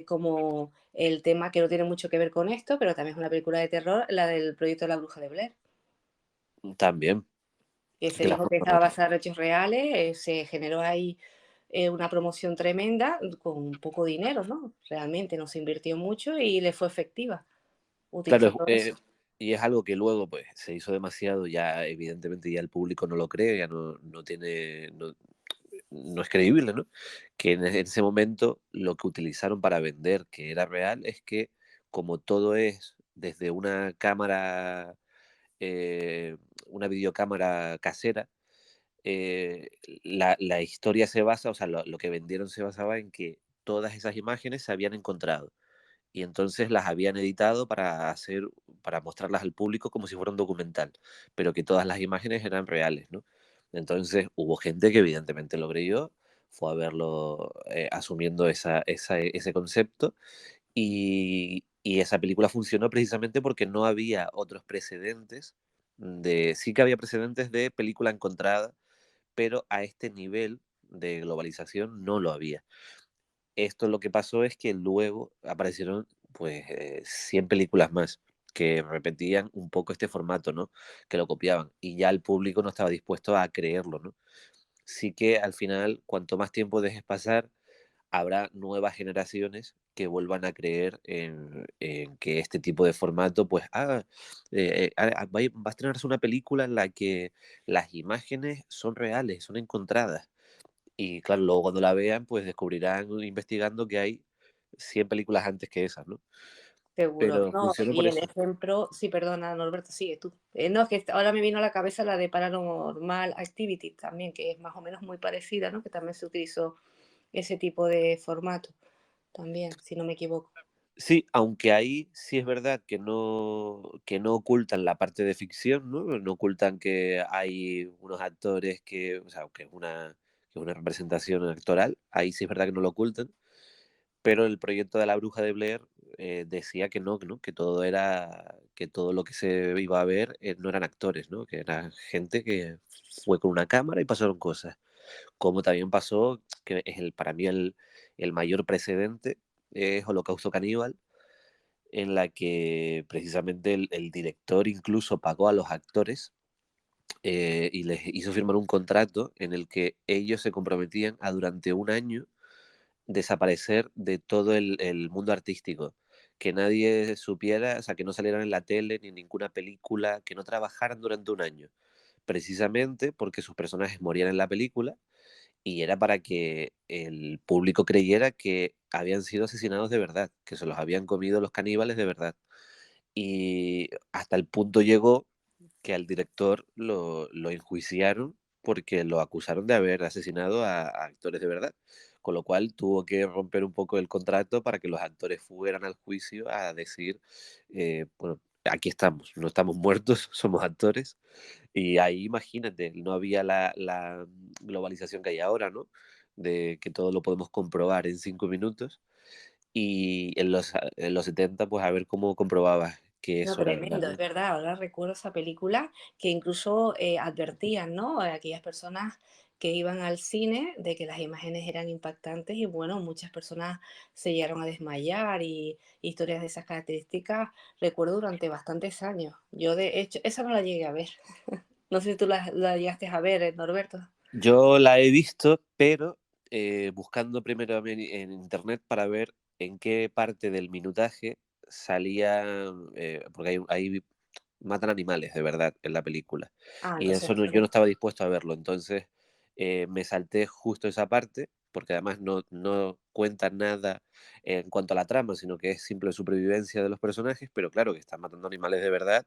como el tema que no tiene mucho que ver con esto, pero también es una película de terror, la del proyecto de la Bruja de Blair, También, que se que la dijo que forma- estaba basada en hechos reales, se generó ahí una promoción tremenda con poco dinero, ¿no? Realmente no se invirtió mucho y le fue efectiva Claro, utilizando eso. y es algo que luego pues se hizo demasiado, ya evidentemente ya el público no lo cree, ya no tiene, no es creíble, ¿no? Que en ese momento lo que utilizaron para vender que era real es que como todo es desde una cámara, eh, una videocámara casera, eh, la historia se basa, o sea, lo que vendieron se basaba en que todas esas imágenes se habían encontrado y entonces las habían editado para mostrarlas al público como si fuera un documental, pero que todas las imágenes eran reales, ¿no? Entonces hubo gente que evidentemente lo creyó, fue a verlo asumiendo ese concepto, y esa película funcionó precisamente porque no había otros precedentes sí que había precedentes de película encontrada, pero a este nivel de globalización no lo había. Esto lo que pasó es que luego aparecieron pues 100 películas más que repetían un poco este formato, ¿no? Que lo copiaban y ya el público no estaba dispuesto a creerlo, ¿no? Sí que al final, cuanto más tiempo dejes pasar, habrá nuevas generaciones que vuelvan a creer en que este tipo de formato, pues, va a estrenarse una película en la que las imágenes son reales, son encontradas. Y claro, luego cuando la vean, pues descubrirán investigando que hay 100 películas antes que esas, ¿no? Seguro, Pero no, funcionó por y el eso. ejemplo, sí, perdona, Norberto, sigue tú. No, es que ahora me vino a la cabeza la de Paranormal Activity también, que es más o menos muy parecida, ¿no? Que también se utilizó ese tipo de formato, también, si no me equivoco. Sí, aunque ahí sí es verdad que no ocultan la parte de ficción, ¿no? No ocultan que hay unos actores que, o sea, que es una representación actoral, ahí sí es verdad que no lo ocultan, pero el proyecto de la Bruja de Blair decía que no, ¿no? Que todo lo que se iba a ver no eran actores, ¿no? Que era gente que fue con una cámara y pasaron cosas. Como también pasó, que es para mí el mayor precedente, es Holocausto Caníbal, en la que precisamente el director incluso pagó a los actores y les hizo firmar un contrato en el que ellos se comprometían a durante un año desaparecer de todo el mundo artístico, que nadie supiera, o sea, que no salieran en la tele ni en ninguna película, que no trabajaran durante un año, precisamente porque sus personajes morían en la película y era para que el público creyera que habían sido asesinados de verdad, que se los habían comido los caníbales de verdad. Y hasta el punto llegó que al director lo enjuiciaron porque lo acusaron de haber asesinado a actores de verdad, con lo cual tuvo que romper un poco el contrato para que los actores fueran al juicio a decir, bueno, aquí estamos, no estamos muertos, somos actores. Y ahí imagínate, no había la globalización que hay ahora, ¿no? De que todo lo podemos comprobar en 5 minutos. Y en los 70, pues a ver cómo comprobabas que No, eso era verdad, tremendo, es ¿no? verdad. Ahora recuerdo esa película que incluso advertían, ¿no? A aquellas personas que iban al cine de que las imágenes eran impactantes y bueno, muchas personas se llegaron a desmayar y historias de esas características recuerdo durante bastantes años. Yo de hecho, esa no la llegué a ver. No sé si tú la llegaste a ver, Norberto. Yo la he visto, pero buscando primero en internet para ver en qué parte del minutaje salía, porque ahí matan animales de verdad en la película. Ah, Y entonces eso no, yo no estaba dispuesto a verlo. Entonces me salté justo esa parte, porque además no cuenta nada en cuanto a la trama, sino que es simple supervivencia de los personajes, pero claro que están matando animales de verdad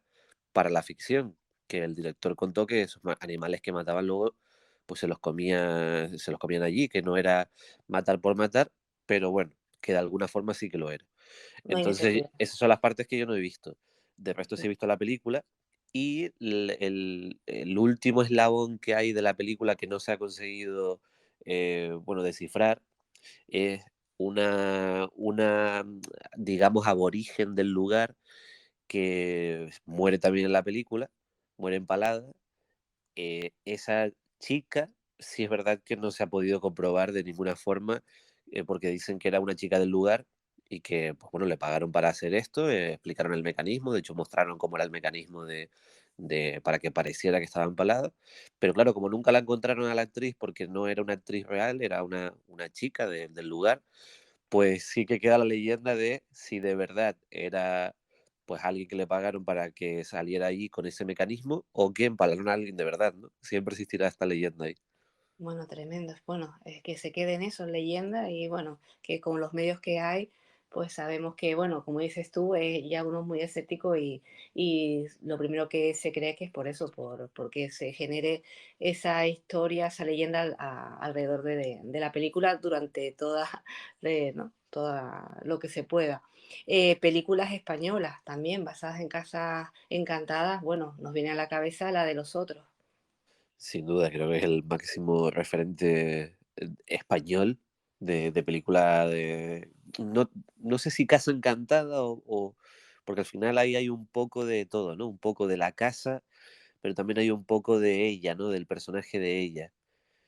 para la ficción, que el director contó que esos animales que mataban luego pues se los comían allí, que no era matar por matar, pero bueno, que de alguna forma sí que lo era. no hay Entonces, necesidad. esas son las partes que yo no he visto. De resto sí he visto la película y el último eslabón que hay de la película que no se ha conseguido, bueno, descifrar es una, digamos, aborigen del lugar que muere también en la película, muere empalada. Esa chica, sí es verdad que no se ha podido comprobar de ninguna forma, porque dicen que era una chica del lugar y que, pues bueno, le pagaron para hacer esto, explicaron el mecanismo, de hecho mostraron cómo era el mecanismo para que pareciera que estaba empalada, pero claro, como nunca la encontraron a la actriz porque no era una actriz real, era una chica del lugar, pues sí que queda la leyenda de si de verdad era pues alguien que le pagaron para que saliera allí con ese mecanismo o que empalaron a alguien de verdad, ¿no? Siempre existirá esta leyenda ahí. Bueno, tremendo. Bueno, es que se quede en eso, en leyenda, y bueno, que con los medios que hay, pues sabemos que, bueno, como dices tú, ya uno es muy escéptico y lo primero que se cree que es por eso, porque se genere esa historia, esa leyenda alrededor de la película durante toda, ¿no? Toda lo que se pueda. Películas españolas también basadas en casas encantadas, bueno, nos viene a la cabeza la de Los Otros. Sin duda, creo que es el máximo referente español de película de... No sé si Casa Encantada porque al final ahí hay un poco de todo, ¿no? Un poco de la casa, pero también hay un poco de ella, ¿no? Del personaje de ella.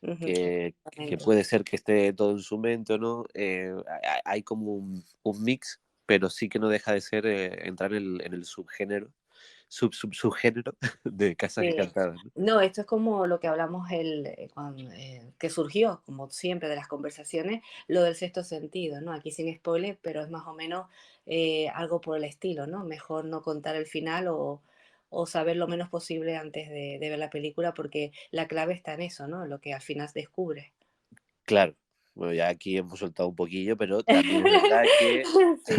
Ujú, Que exactamente. puede ser que esté todo en su mente o no. Hay como un mix, pero sí que no deja de ser entrar en el subgénero, subgénero de Casas Sí. Encantadas, ¿no? No, esto es como lo que hablamos que surgió, como siempre, de las conversaciones, lo del sexto sentido, ¿no? Aquí sin spoiler, pero es más o menos algo por el estilo, ¿no? Mejor no contar el final o saber lo menos posible antes de ver la película, porque la clave está en eso, ¿no? Lo que al final descubre. Claro, bueno, ya aquí hemos soltado un poquillo, pero también es verdad que Sí.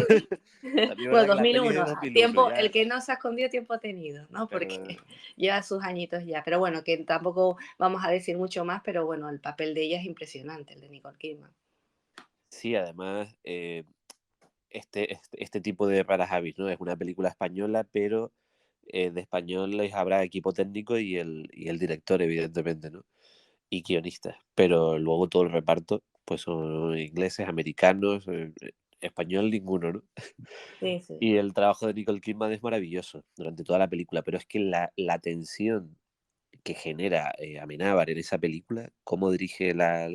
también es Bueno, verdad que la 2001, peli es de 2001, tiempo, ya, el que no se ha escondido, tiempo ha tenido, ¿no? Porque pero lleva sus añitos ya. Pero bueno, que tampoco vamos a decir mucho más, pero bueno, el papel de ella es impresionante, el de Nicole Kidman. sí, además, este tipo de raras avis, ¿no? Es una película española, pero de españoles habrá equipo técnico y el director, evidentemente, ¿no? Y guionistas. Pero luego todo el reparto, pues son ingleses, americanos, español ninguno, ¿no? Sí, sí. Y el trabajo de Nicole Kidman es maravilloso durante toda la película, pero es que la tensión que genera Amenábar en esa película, cómo dirige la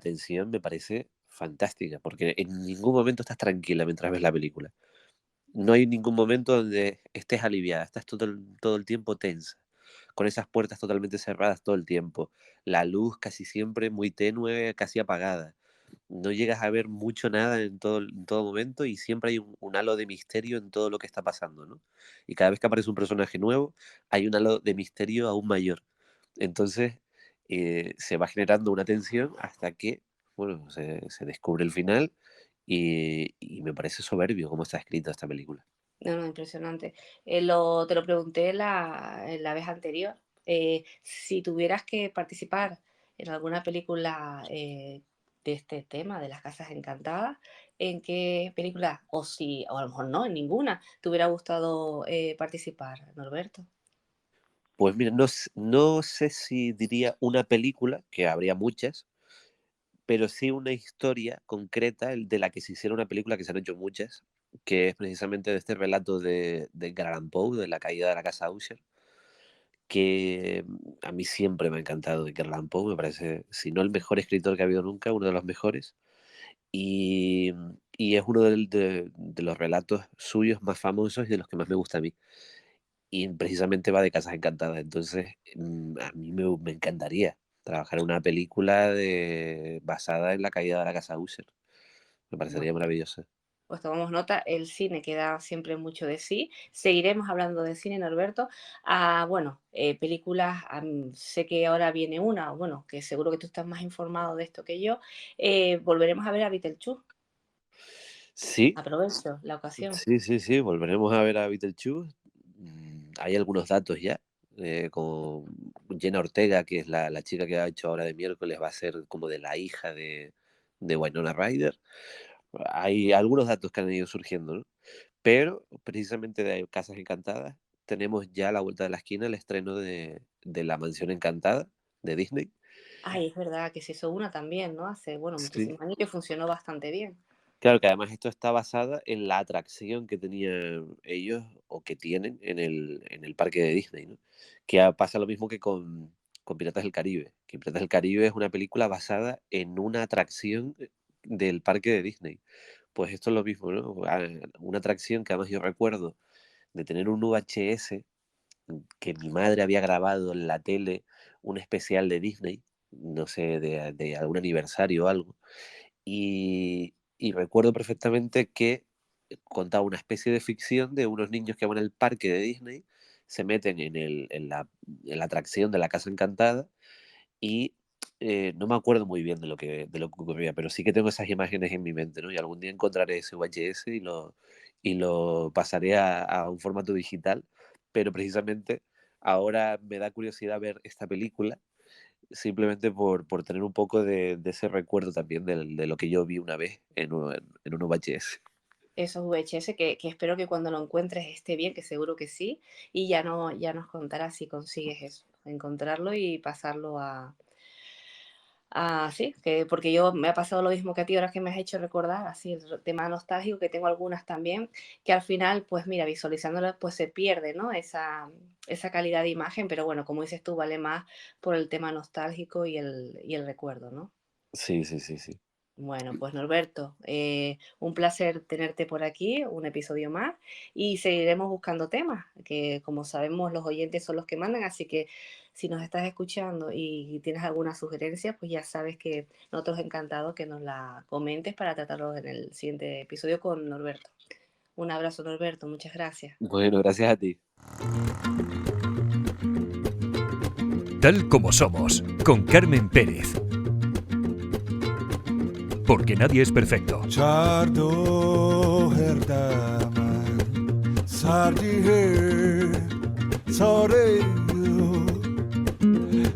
tensión, me parece fantástica, porque en ningún momento estás tranquila mientras ves la película. No hay ningún momento donde estés aliviada, estás todo el tiempo tensa, con esas puertas totalmente cerradas todo el tiempo, la luz casi siempre muy tenue, casi apagada. No llegas a ver mucho nada en todo momento y siempre hay un halo de misterio en todo lo que está pasando, ¿no? Y cada vez que aparece un personaje nuevo, hay un halo de misterio aún mayor. Entonces, se va generando una tensión hasta que, bueno, se descubre el final y me parece soberbio cómo está escrita esta película. No, no, impresionante. Te lo pregunté la vez anterior. Si tuvieras que participar en alguna película de este tema, de las casas encantadas, en qué película, o a lo mejor no, en ninguna, te hubiera gustado participar, Norberto? Pues mira, no sé si diría una película, que habría muchas, pero sí una historia concreta de la que se hiciera una película, que se han hecho muchas, que es precisamente de este relato de Edgar Allan Poe, de la caída de la casa Usher, que a mí siempre me ha encantado Edgar Allan Poe, me parece, si no el mejor escritor que ha habido nunca, uno de los mejores, y, y es uno de los relatos suyos más famosos y de los que más me gusta a mí. Y precisamente va de Casas Encantadas, entonces a mí me encantaría trabajar en una película basada en la caída de la casa Usher. Me parecería Bueno, maravilloso. pues tomamos nota, el cine queda siempre mucho de sí. Seguiremos hablando de cine, Norberto. Bueno, películas, sé que ahora viene una, bueno, que seguro que tú estás más informado de esto que yo. Volveremos a ver a Beetlejuice. Sí, Aprovecho la ocasión. sí, volveremos a ver a Beetlejuice. Hay algunos datos ya, con Jenna Ortega, que es la chica que ha hecho ahora de miércoles, va a ser como de la hija de Winona Ryder. Hay algunos datos que han ido surgiendo, ¿no? Pero precisamente de Casas Encantadas tenemos ya a la vuelta de la esquina el estreno de La Mansión Encantada de Disney. Ay, es verdad que se hizo una también, ¿no? Hace, bueno, Sí. muchísimos años que funcionó bastante bien. Claro que además esto está basada en la atracción que tenían ellos o que tienen en el parque de Disney, ¿no? Pasa lo mismo que con Piratas del Caribe, que Piratas del Caribe es una película basada en una atracción del parque de Disney. Pues esto es lo mismo, ¿no? Una atracción que además yo recuerdo de tener un VHS que mi madre había grabado en la tele, un especial de Disney, no sé, de algún aniversario o algo, y recuerdo perfectamente que contaba una especie de ficción de unos niños que van al parque de Disney, se meten en la atracción de la Casa Encantada y no me acuerdo muy bien de lo que ocurría, pero sí que tengo esas imágenes en mi mente, ¿no? Y algún día encontraré ese VHS y lo pasaré a un formato digital, pero precisamente ahora me da curiosidad ver esta película simplemente por tener un poco de ese recuerdo también de lo que yo vi una vez en un VHS. Esos VHS que espero que cuando lo encuentres esté bien, que seguro que sí, y ya nos contarás si consigues eso, encontrarlo y pasarlo sí, porque yo me ha pasado lo mismo que a ti ahora que me has hecho recordar, así el tema nostálgico, que tengo algunas también, que al final, pues mira, visualizándolas, pues se pierde, ¿no? Esa calidad de imagen, pero bueno, como dices tú, vale más por el tema nostálgico y el recuerdo, ¿no? Sí, sí, sí, sí. Bueno, pues Norberto, un placer tenerte por aquí, un episodio más, y seguiremos buscando temas, que como sabemos los oyentes son los que mandan, así que si nos estás escuchando y tienes alguna sugerencia, pues ya sabes que nosotros encantados que nos la comentes para tratarlo en el siguiente episodio con Norberto. Un abrazo, Norberto, muchas gracias. Bueno, gracias a ti. Tal como somos, con Carmen Pérez. Porque nadie es perfecto. Chardo herdaman sardihe soreyo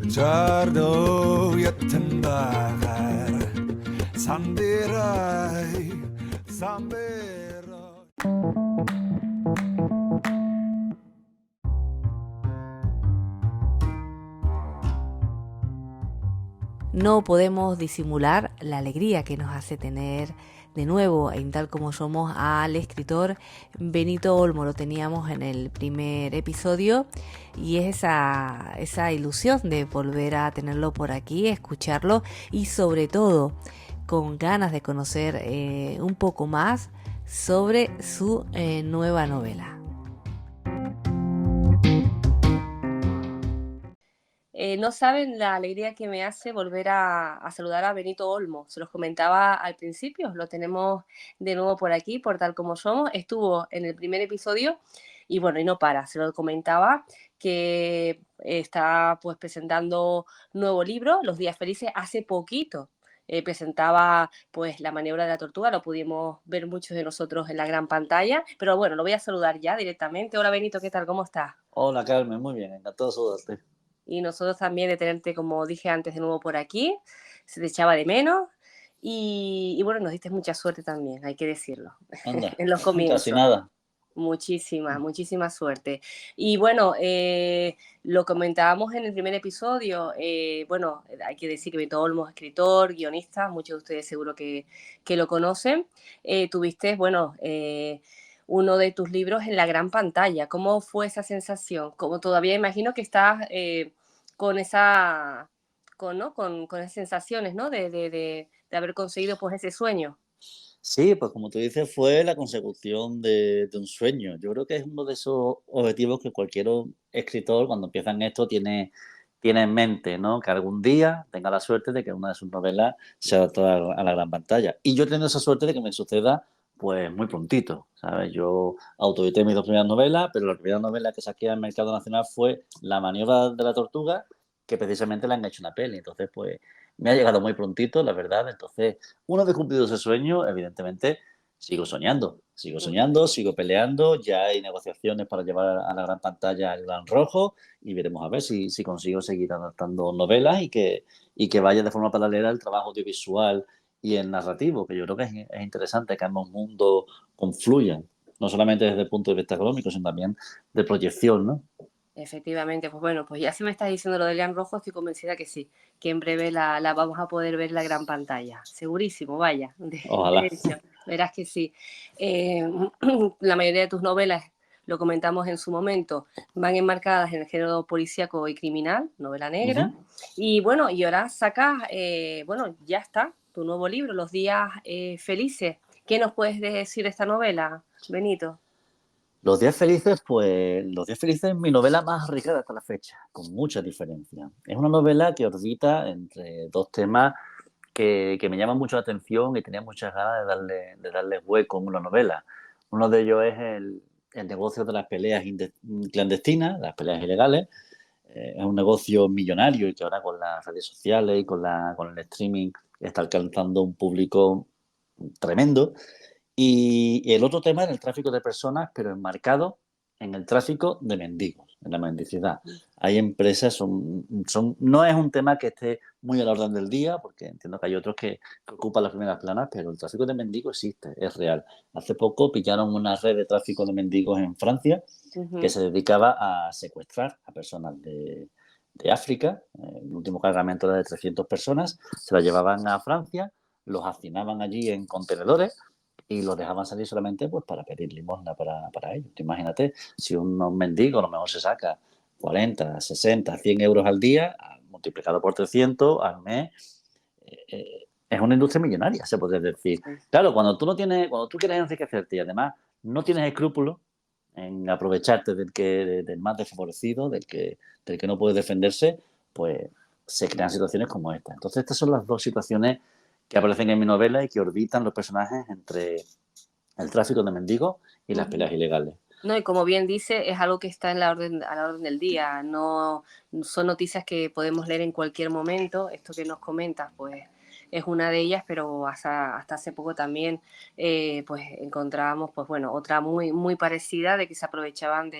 Chardo yatandahar sambirai sambero. No podemos disimular la alegría que nos hace tener de nuevo en Tal como somos al escritor Benito Olmo. Lo teníamos en el primer episodio y es esa ilusión de volver a tenerlo por aquí, escucharlo y sobre todo con ganas de conocer un poco más sobre su nueva novela. No saben la alegría que me hace volver a saludar a Benito Olmo. Se los comentaba al principio, lo tenemos de nuevo por aquí, por Tal como somos. Estuvo en el primer episodio y bueno, y no para. Se lo comentaba que está pues presentando nuevo libro, Los días felices, hace poquito. Presentaba pues La maniobra de la tortuga, lo pudimos ver muchos de nosotros en la gran pantalla, pero bueno, lo voy a saludar ya directamente. Hola Benito, ¿qué tal? ¿Cómo estás? Hola Carmen, muy bien, encantado de saludarte. Y nosotros también de tenerte, como dije antes, de nuevo por aquí. Se te echaba de menos. Y bueno, nos diste mucha suerte también, hay que decirlo, Anda, en los casi comienzos. nada. Muchísima suerte. Y bueno, lo comentábamos en el primer episodio, bueno, hay que decir que Benito Olmo es escritor, guionista, muchos de ustedes seguro que lo conocen. Tuviste, bueno, uno de tus libros en la gran pantalla. ¿Cómo fue esa sensación? Como todavía imagino que estás con esa, ¿no? con esas sensaciones, ¿no? De haber conseguido pues ese sueño. Sí, pues como tú dices, fue la consecución de un sueño. Yo creo que es uno de esos objetivos que cualquier escritor, cuando empieza en esto, tiene en mente, ¿no? Que algún día tenga la suerte de que una de sus novelas se adapte a la gran pantalla. Y yo he tenido esa suerte de que me suceda, pues, muy prontito, ¿sabes? Yo autoedité mis dos primeras novelas, pero la primera novela que saqué al mercado nacional fue La maniobra de la tortuga, que precisamente la han hecho una peli. Entonces, pues, me ha llegado muy prontito, la verdad. Entonces, una vez cumplido ese sueño, evidentemente, sigo soñando, sigo peleando. Ya hay negociaciones para llevar a la gran pantalla el Gran Rojo y veremos a ver si consigo seguir adaptando novelas y que vaya de forma paralela el trabajo audiovisual y el narrativo, que yo creo que es interesante que ambos mundos confluyan, no solamente desde el punto de vista económico, sino también de proyección, ¿no? Efectivamente, pues bueno, pues ya si me estás diciendo lo de León Rojo, estoy convencida que sí, que en breve la vamos a poder ver en la gran pantalla. Segurísimo, vaya, Ojalá. de hecho, verás que sí. La mayoría de tus novelas, lo comentamos en su momento, van enmarcadas en el género policíaco y criminal, novela negra. Y bueno, y ahora sacas, bueno, ya está, tu nuevo libro, Los días felices. ¿Qué nos puedes decir de esta novela, Benito? Los días felices, pues Los días felices es mi novela más arriesgada hasta la fecha, con mucha diferencia. Es una novela que orbita entre dos temas que me llaman mucho la atención y tenía muchas ganas de darle hueco en una novela. Uno de ellos es el negocio de las peleas clandestinas, las peleas ilegales. Es un negocio millonario y que ahora con las redes sociales y con el streaming está alcanzando un público tremendo. Y el otro tema es el tráfico de personas, pero enmarcado en el tráfico de mendigos, en la mendicidad. Hay empresas, no es un tema que esté muy a la orden del día, porque entiendo que hay otros que ocupan las primeras planas, pero el tráfico de mendigos existe, es real. Hace poco pillaron una red de tráfico de mendigos en Francia que se dedicaba a secuestrar a personas de África. El último cargamento era de 300 personas, se las llevaban a Francia, los hacinaban allí en contenedores y los dejaban salir solamente pues para pedir limosna para ellos. Imagínate, si un mendigo a lo mejor se saca 40, 60, 100 euros al día, multiplicado por 300 al mes, es una industria millonaria, se podría decir. Claro, cuando tú quieres enriquecerte y además no tienes escrúpulos en aprovecharte del más desfavorecido, del que no puede defenderse, pues se crean situaciones como esta. Entonces, estas son las dos situaciones que aparecen en mi novela y que orbitan los personajes entre el tráfico de mendigos y las peleas ilegales. No, y como bien dice, es algo que está a la orden del día. No son noticias que podemos leer en cualquier momento. Esto que nos comentas, pues es una de ellas, pero hasta hace poco también pues encontrábamos pues bueno, otra muy parecida, de que se aprovechaban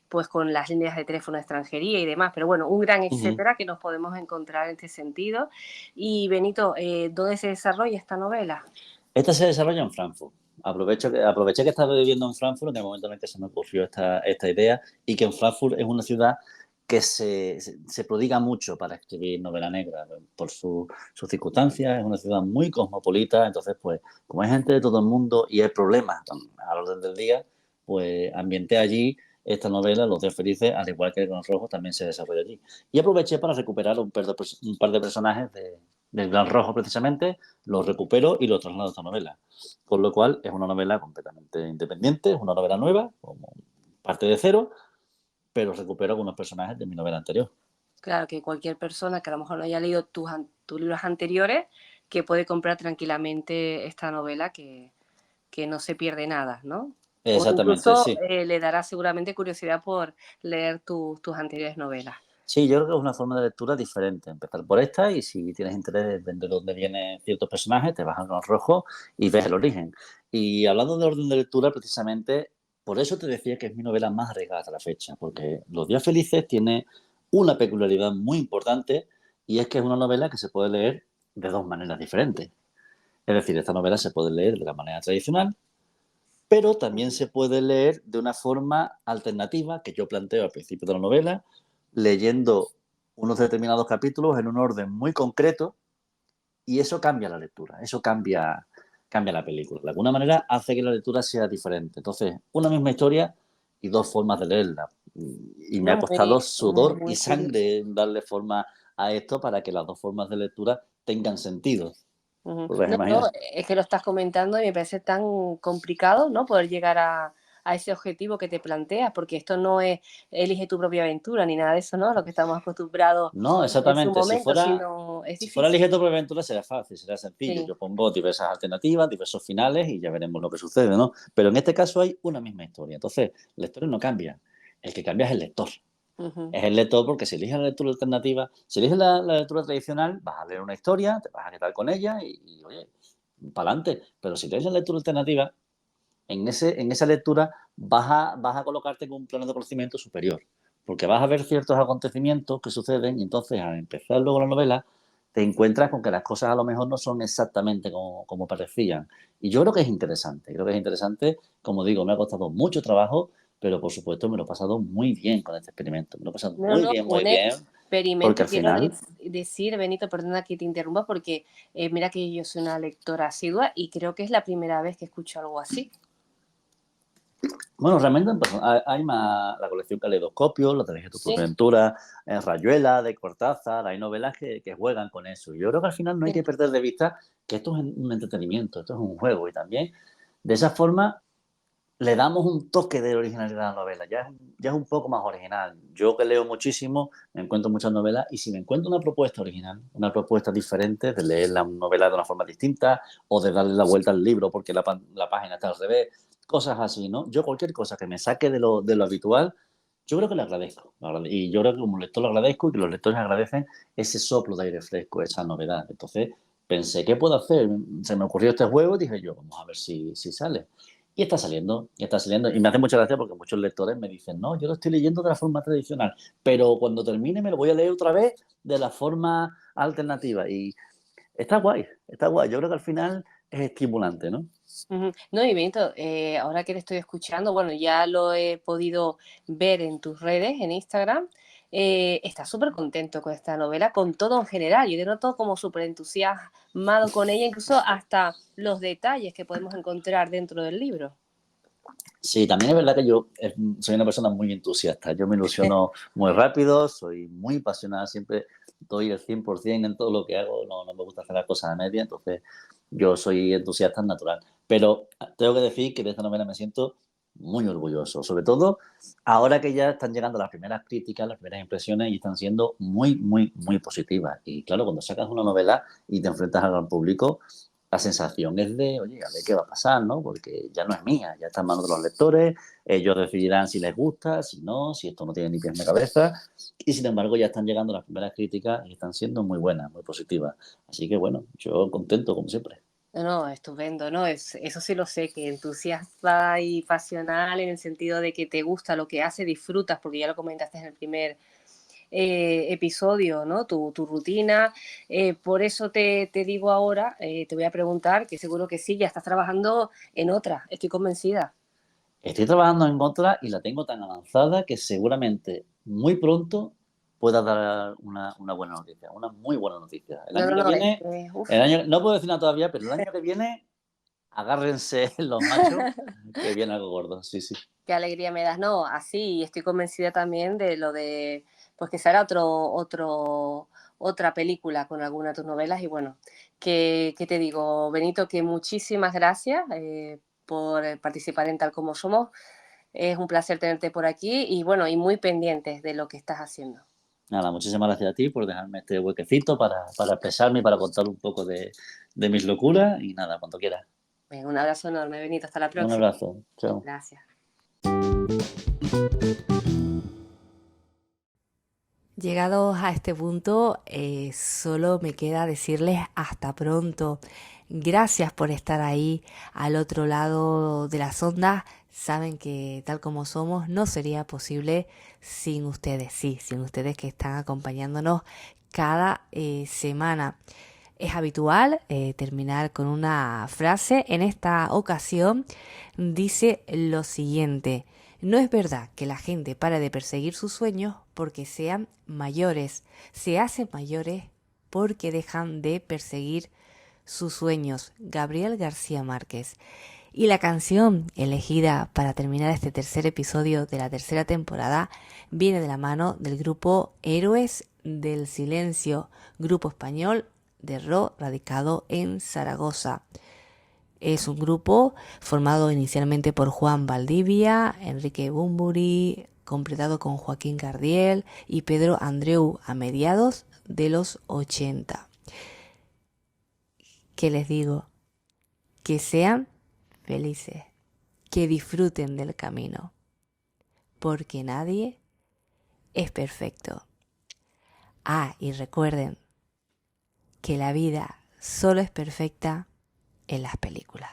pues con las líneas de teléfono de extranjería y demás, pero bueno, un gran etcétera que nos podemos encontrar en este sentido. Y Benito, ¿dónde se desarrolla esta novela? Esta se desarrolla en Frankfurt. Aproveché que estaba viviendo en Frankfurt en el momento en el que se me ocurrió esta idea, y que en Frankfurt es una ciudad que se prodiga mucho para escribir novela negra por sus circunstancias. Es una ciudad muy cosmopolita, entonces pues como hay gente de todo el mundo y hay problemas al orden del día, pues ambienté allí esta novela, Los días felices, al igual que el Gran Rojo también se desarrolla allí. Y aproveché para recuperar un par de personajes del Gran Rojo precisamente, los recupero y los traslado a esta novela. Con lo cual es una novela completamente independiente, es una novela nueva, como parte de cero, pero recupero algunos personajes de mi novela anterior. Claro, que cualquier persona que a lo mejor no haya leído tus libros anteriores, que puede comprar tranquilamente esta novela, que no se pierde nada, ¿no? Exactamente, o incluso, sí. Le dará seguramente curiosidad por leer tus anteriores novelas. Sí, yo creo que es una forma de lectura diferente. Empezar por esta y si tienes interés de dónde vienen ciertos personajes, te vas al Gran Rojo y ves el origen. Y hablando de orden de lectura, precisamente, por eso te decía que es mi novela más arriesgada hasta la fecha, porque Los días felices tiene una peculiaridad muy importante, y es que es una novela que se puede leer de dos maneras diferentes. Es decir, esta novela se puede leer de la manera tradicional, pero también se puede leer de una forma alternativa que yo planteo al principio de la novela, leyendo unos determinados capítulos en un orden muy concreto, y eso cambia la lectura, eso cambia la película. De alguna manera hace que la lectura sea diferente. Entonces, una misma historia y dos formas de leerla. Y me No, ha costado muy, sudor muy y curioso. sangre darle forma a esto para que las dos formas de lectura tengan sentido. Ujú. Pues No, imagínate. es que lo estás comentando y me parece tan complicado, ¿no? Poder llegar a ese objetivo que te planteas, porque esto no es elige tu propia aventura ni nada de eso, ¿no? Lo que estamos acostumbrados No, en su exactamente. momento, sino es Si fuera difícil. Ligeto por aventura sería fácil, sería sencillo. Sí. Yo pongo diversas alternativas, diversos finales y ya veremos lo que sucede, ¿no? Pero en este caso hay una misma historia. Entonces, la historia no cambia. El que cambia es el lector. Ujú. Es el lector porque si eliges la lectura alternativa, si eliges la lectura tradicional, vas a leer una historia, te vas a quedar con ella y oye, para adelante. Pero si lees la lectura alternativa, en esa lectura vas a colocarte con un plano de conocimiento superior, porque vas a ver ciertos acontecimientos que suceden y entonces al empezar luego la novela te encuentras con que las cosas a lo mejor no son exactamente como parecían. Y yo creo que es interesante, como digo, me ha costado mucho trabajo, pero por supuesto me lo he pasado muy bien con este experimento, me lo he pasado No, no, muy un bien, porque experimento, al quiero final decir, Benito, perdona que te interrumpa, porque mira que yo soy una lectora asidua y creo que es la primera vez que escucho algo así. bueno, realmente pues, hay más la colección Caleidoscopio, la de Elige tu Sí, propia aventura, Rayuela, de Cortázar, hay novelas que juegan con eso. Yo creo que al final no hay sí. que perder de vista que esto es un entretenimiento, esto es un juego y también de esa forma le damos un toque de originalidad a la novela, ya es un poco más original. Yo que leo muchísimo, me encuentro muchas novelas y si me encuentro una propuesta original, una propuesta diferente de leer la novela de una forma distinta o de darle la vuelta al libro porque la página está al revés, cosas así, ¿no? Yo cualquier cosa que me saque de lo habitual, yo creo que le agradezco. Y yo creo que como lector lo agradezco y que los lectores agradecen ese soplo de aire fresco, esa novedad. Entonces pensé, ¿qué puedo hacer? Se me ocurrió este juego y dije yo, vamos a ver si sale. Y está saliendo. Y me hace mucha gracia porque muchos lectores me dicen, no, yo lo estoy leyendo de la forma tradicional, pero cuando termine me lo voy a leer otra vez de la forma alternativa. Y está guay, está guay. Yo creo que al final es estimulante, ¿no? Ujú. No, y Benito, ahora que te estoy escuchando, bueno, ya lo he podido ver en tus redes, en Instagram, estás súper contento con esta novela, con todo en general. Yo te noto como súper entusiasmado con ella, incluso hasta los detalles que podemos encontrar dentro del libro. Sí, también es verdad que yo soy una persona muy entusiasta. Yo me ilusiono muy rápido, soy muy apasionada, siempre doy el 100% en todo lo que hago, no me gusta hacer las cosas a media, entonces yo soy entusiasta natural. Pero tengo que decir que de esta novela me siento muy orgulloso, sobre todo ahora que ya están llegando las primeras críticas, las primeras impresiones y están siendo muy positivas. Y claro, cuando sacas una novela y te enfrentas al gran público, la sensación es de, oye, a ver qué va a pasar, ¿no? Porque ya no es mía, ya está en manos de los lectores, ellos decidirán si les gusta, si no, si esto no tiene ni pies ni cabeza, y sin embargo ya están llegando las primeras críticas y están siendo muy buenas, muy positivas. Así que bueno, yo contento como siempre. No, estupendo, ¿no? Eso sí lo sé, que entusiasta y pasional en el sentido de que te gusta lo que hace, disfrutas, porque ya lo comentaste en el primer episodio, ¿no? Tu rutina. Por eso te digo ahora, te voy a preguntar, que seguro que sí, ya estás trabajando en otra, estoy convencida. Estoy trabajando en otra y la tengo tan avanzada que seguramente muy pronto pueda dar una buena noticia, una muy buena noticia. El No, año no, que no, es viene, que, uf. no puedo decir nada todavía, pero el año que viene, agárrense los machos, que viene algo gordo, sí, sí. Qué alegría me das, no, así, y estoy convencida también de lo de, pues que será otra película con alguna de tus novelas, y bueno, que te digo, Benito, que muchísimas gracias por participar en Tal Como Somos, es un placer tenerte por aquí, y bueno, y muy pendientes de lo que estás haciendo. Nada, muchísimas gracias a ti por dejarme este huequecito para expresarme y para contar un poco de mis locuras y nada, cuando quieras. Un abrazo enorme, Benito, hasta la Un próxima. abrazo, chao. Gracias. Llegados a este punto, solo me queda decirles hasta pronto. Gracias por estar ahí al otro lado de las ondas. Saben que Tal Como Somos no sería posible sin ustedes, sí, sin ustedes que están acompañándonos cada semana. Es habitual terminar con una frase. En esta ocasión dice lo siguiente: no es verdad que la gente pare de perseguir sus sueños porque sean mayores. Se hacen mayores porque dejan de perseguir sus sueños. Gabriel García Márquez. Y la canción elegida para terminar este tercer episodio de la tercera temporada viene de la mano del grupo Héroes del Silencio, grupo español de rock radicado en Zaragoza. Es un grupo formado inicialmente por Juan Valdivia, Enrique Bunbury, completado con Joaquín Cardiel y Pedro Andreu a mediados de los 80. ¿Qué les digo? Que sean felices, que disfruten del camino, porque nadie es perfecto. Y recuerden que la vida solo es perfecta en las películas.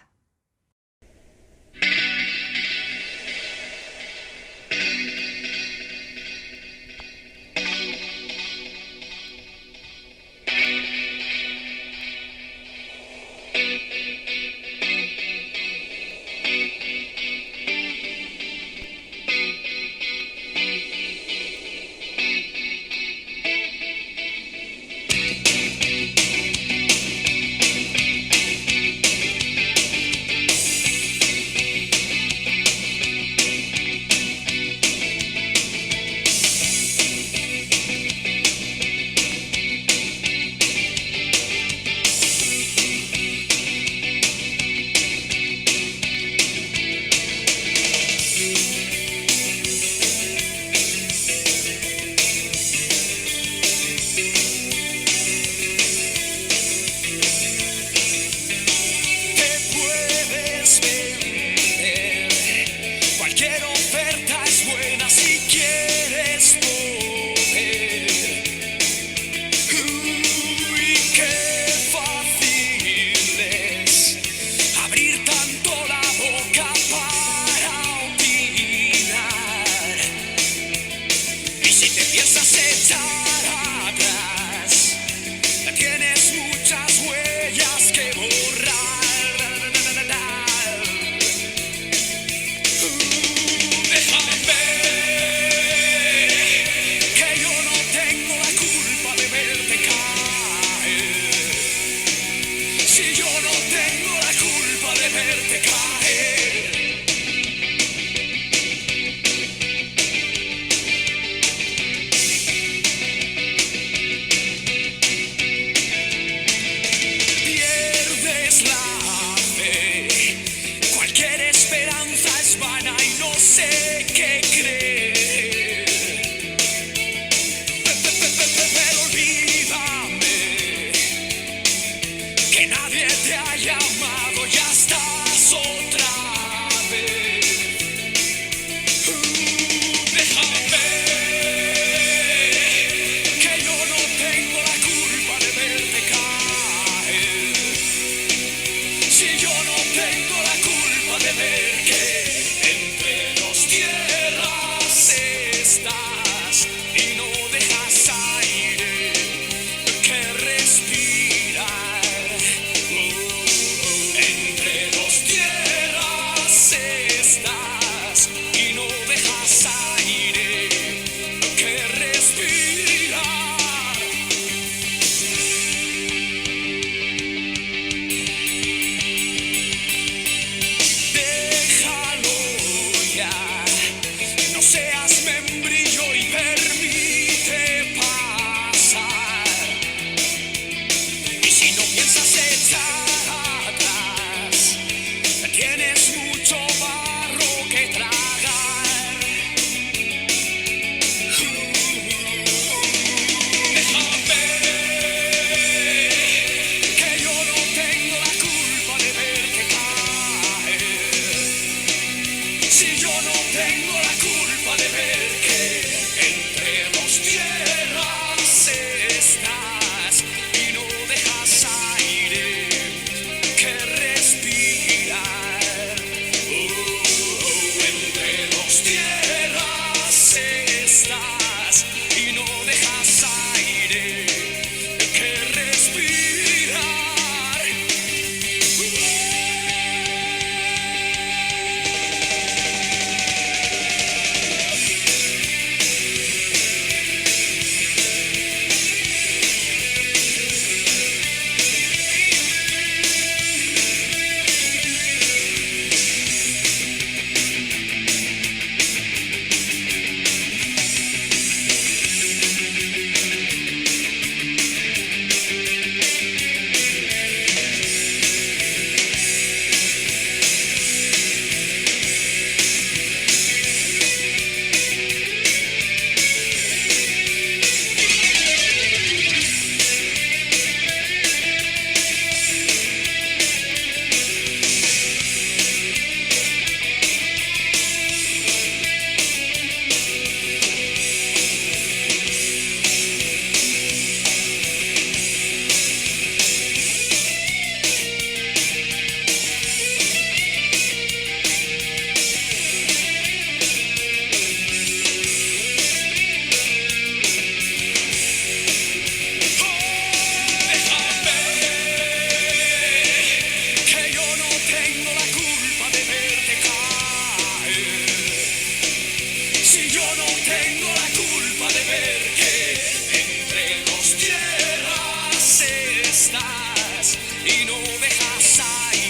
y no dejas ahí.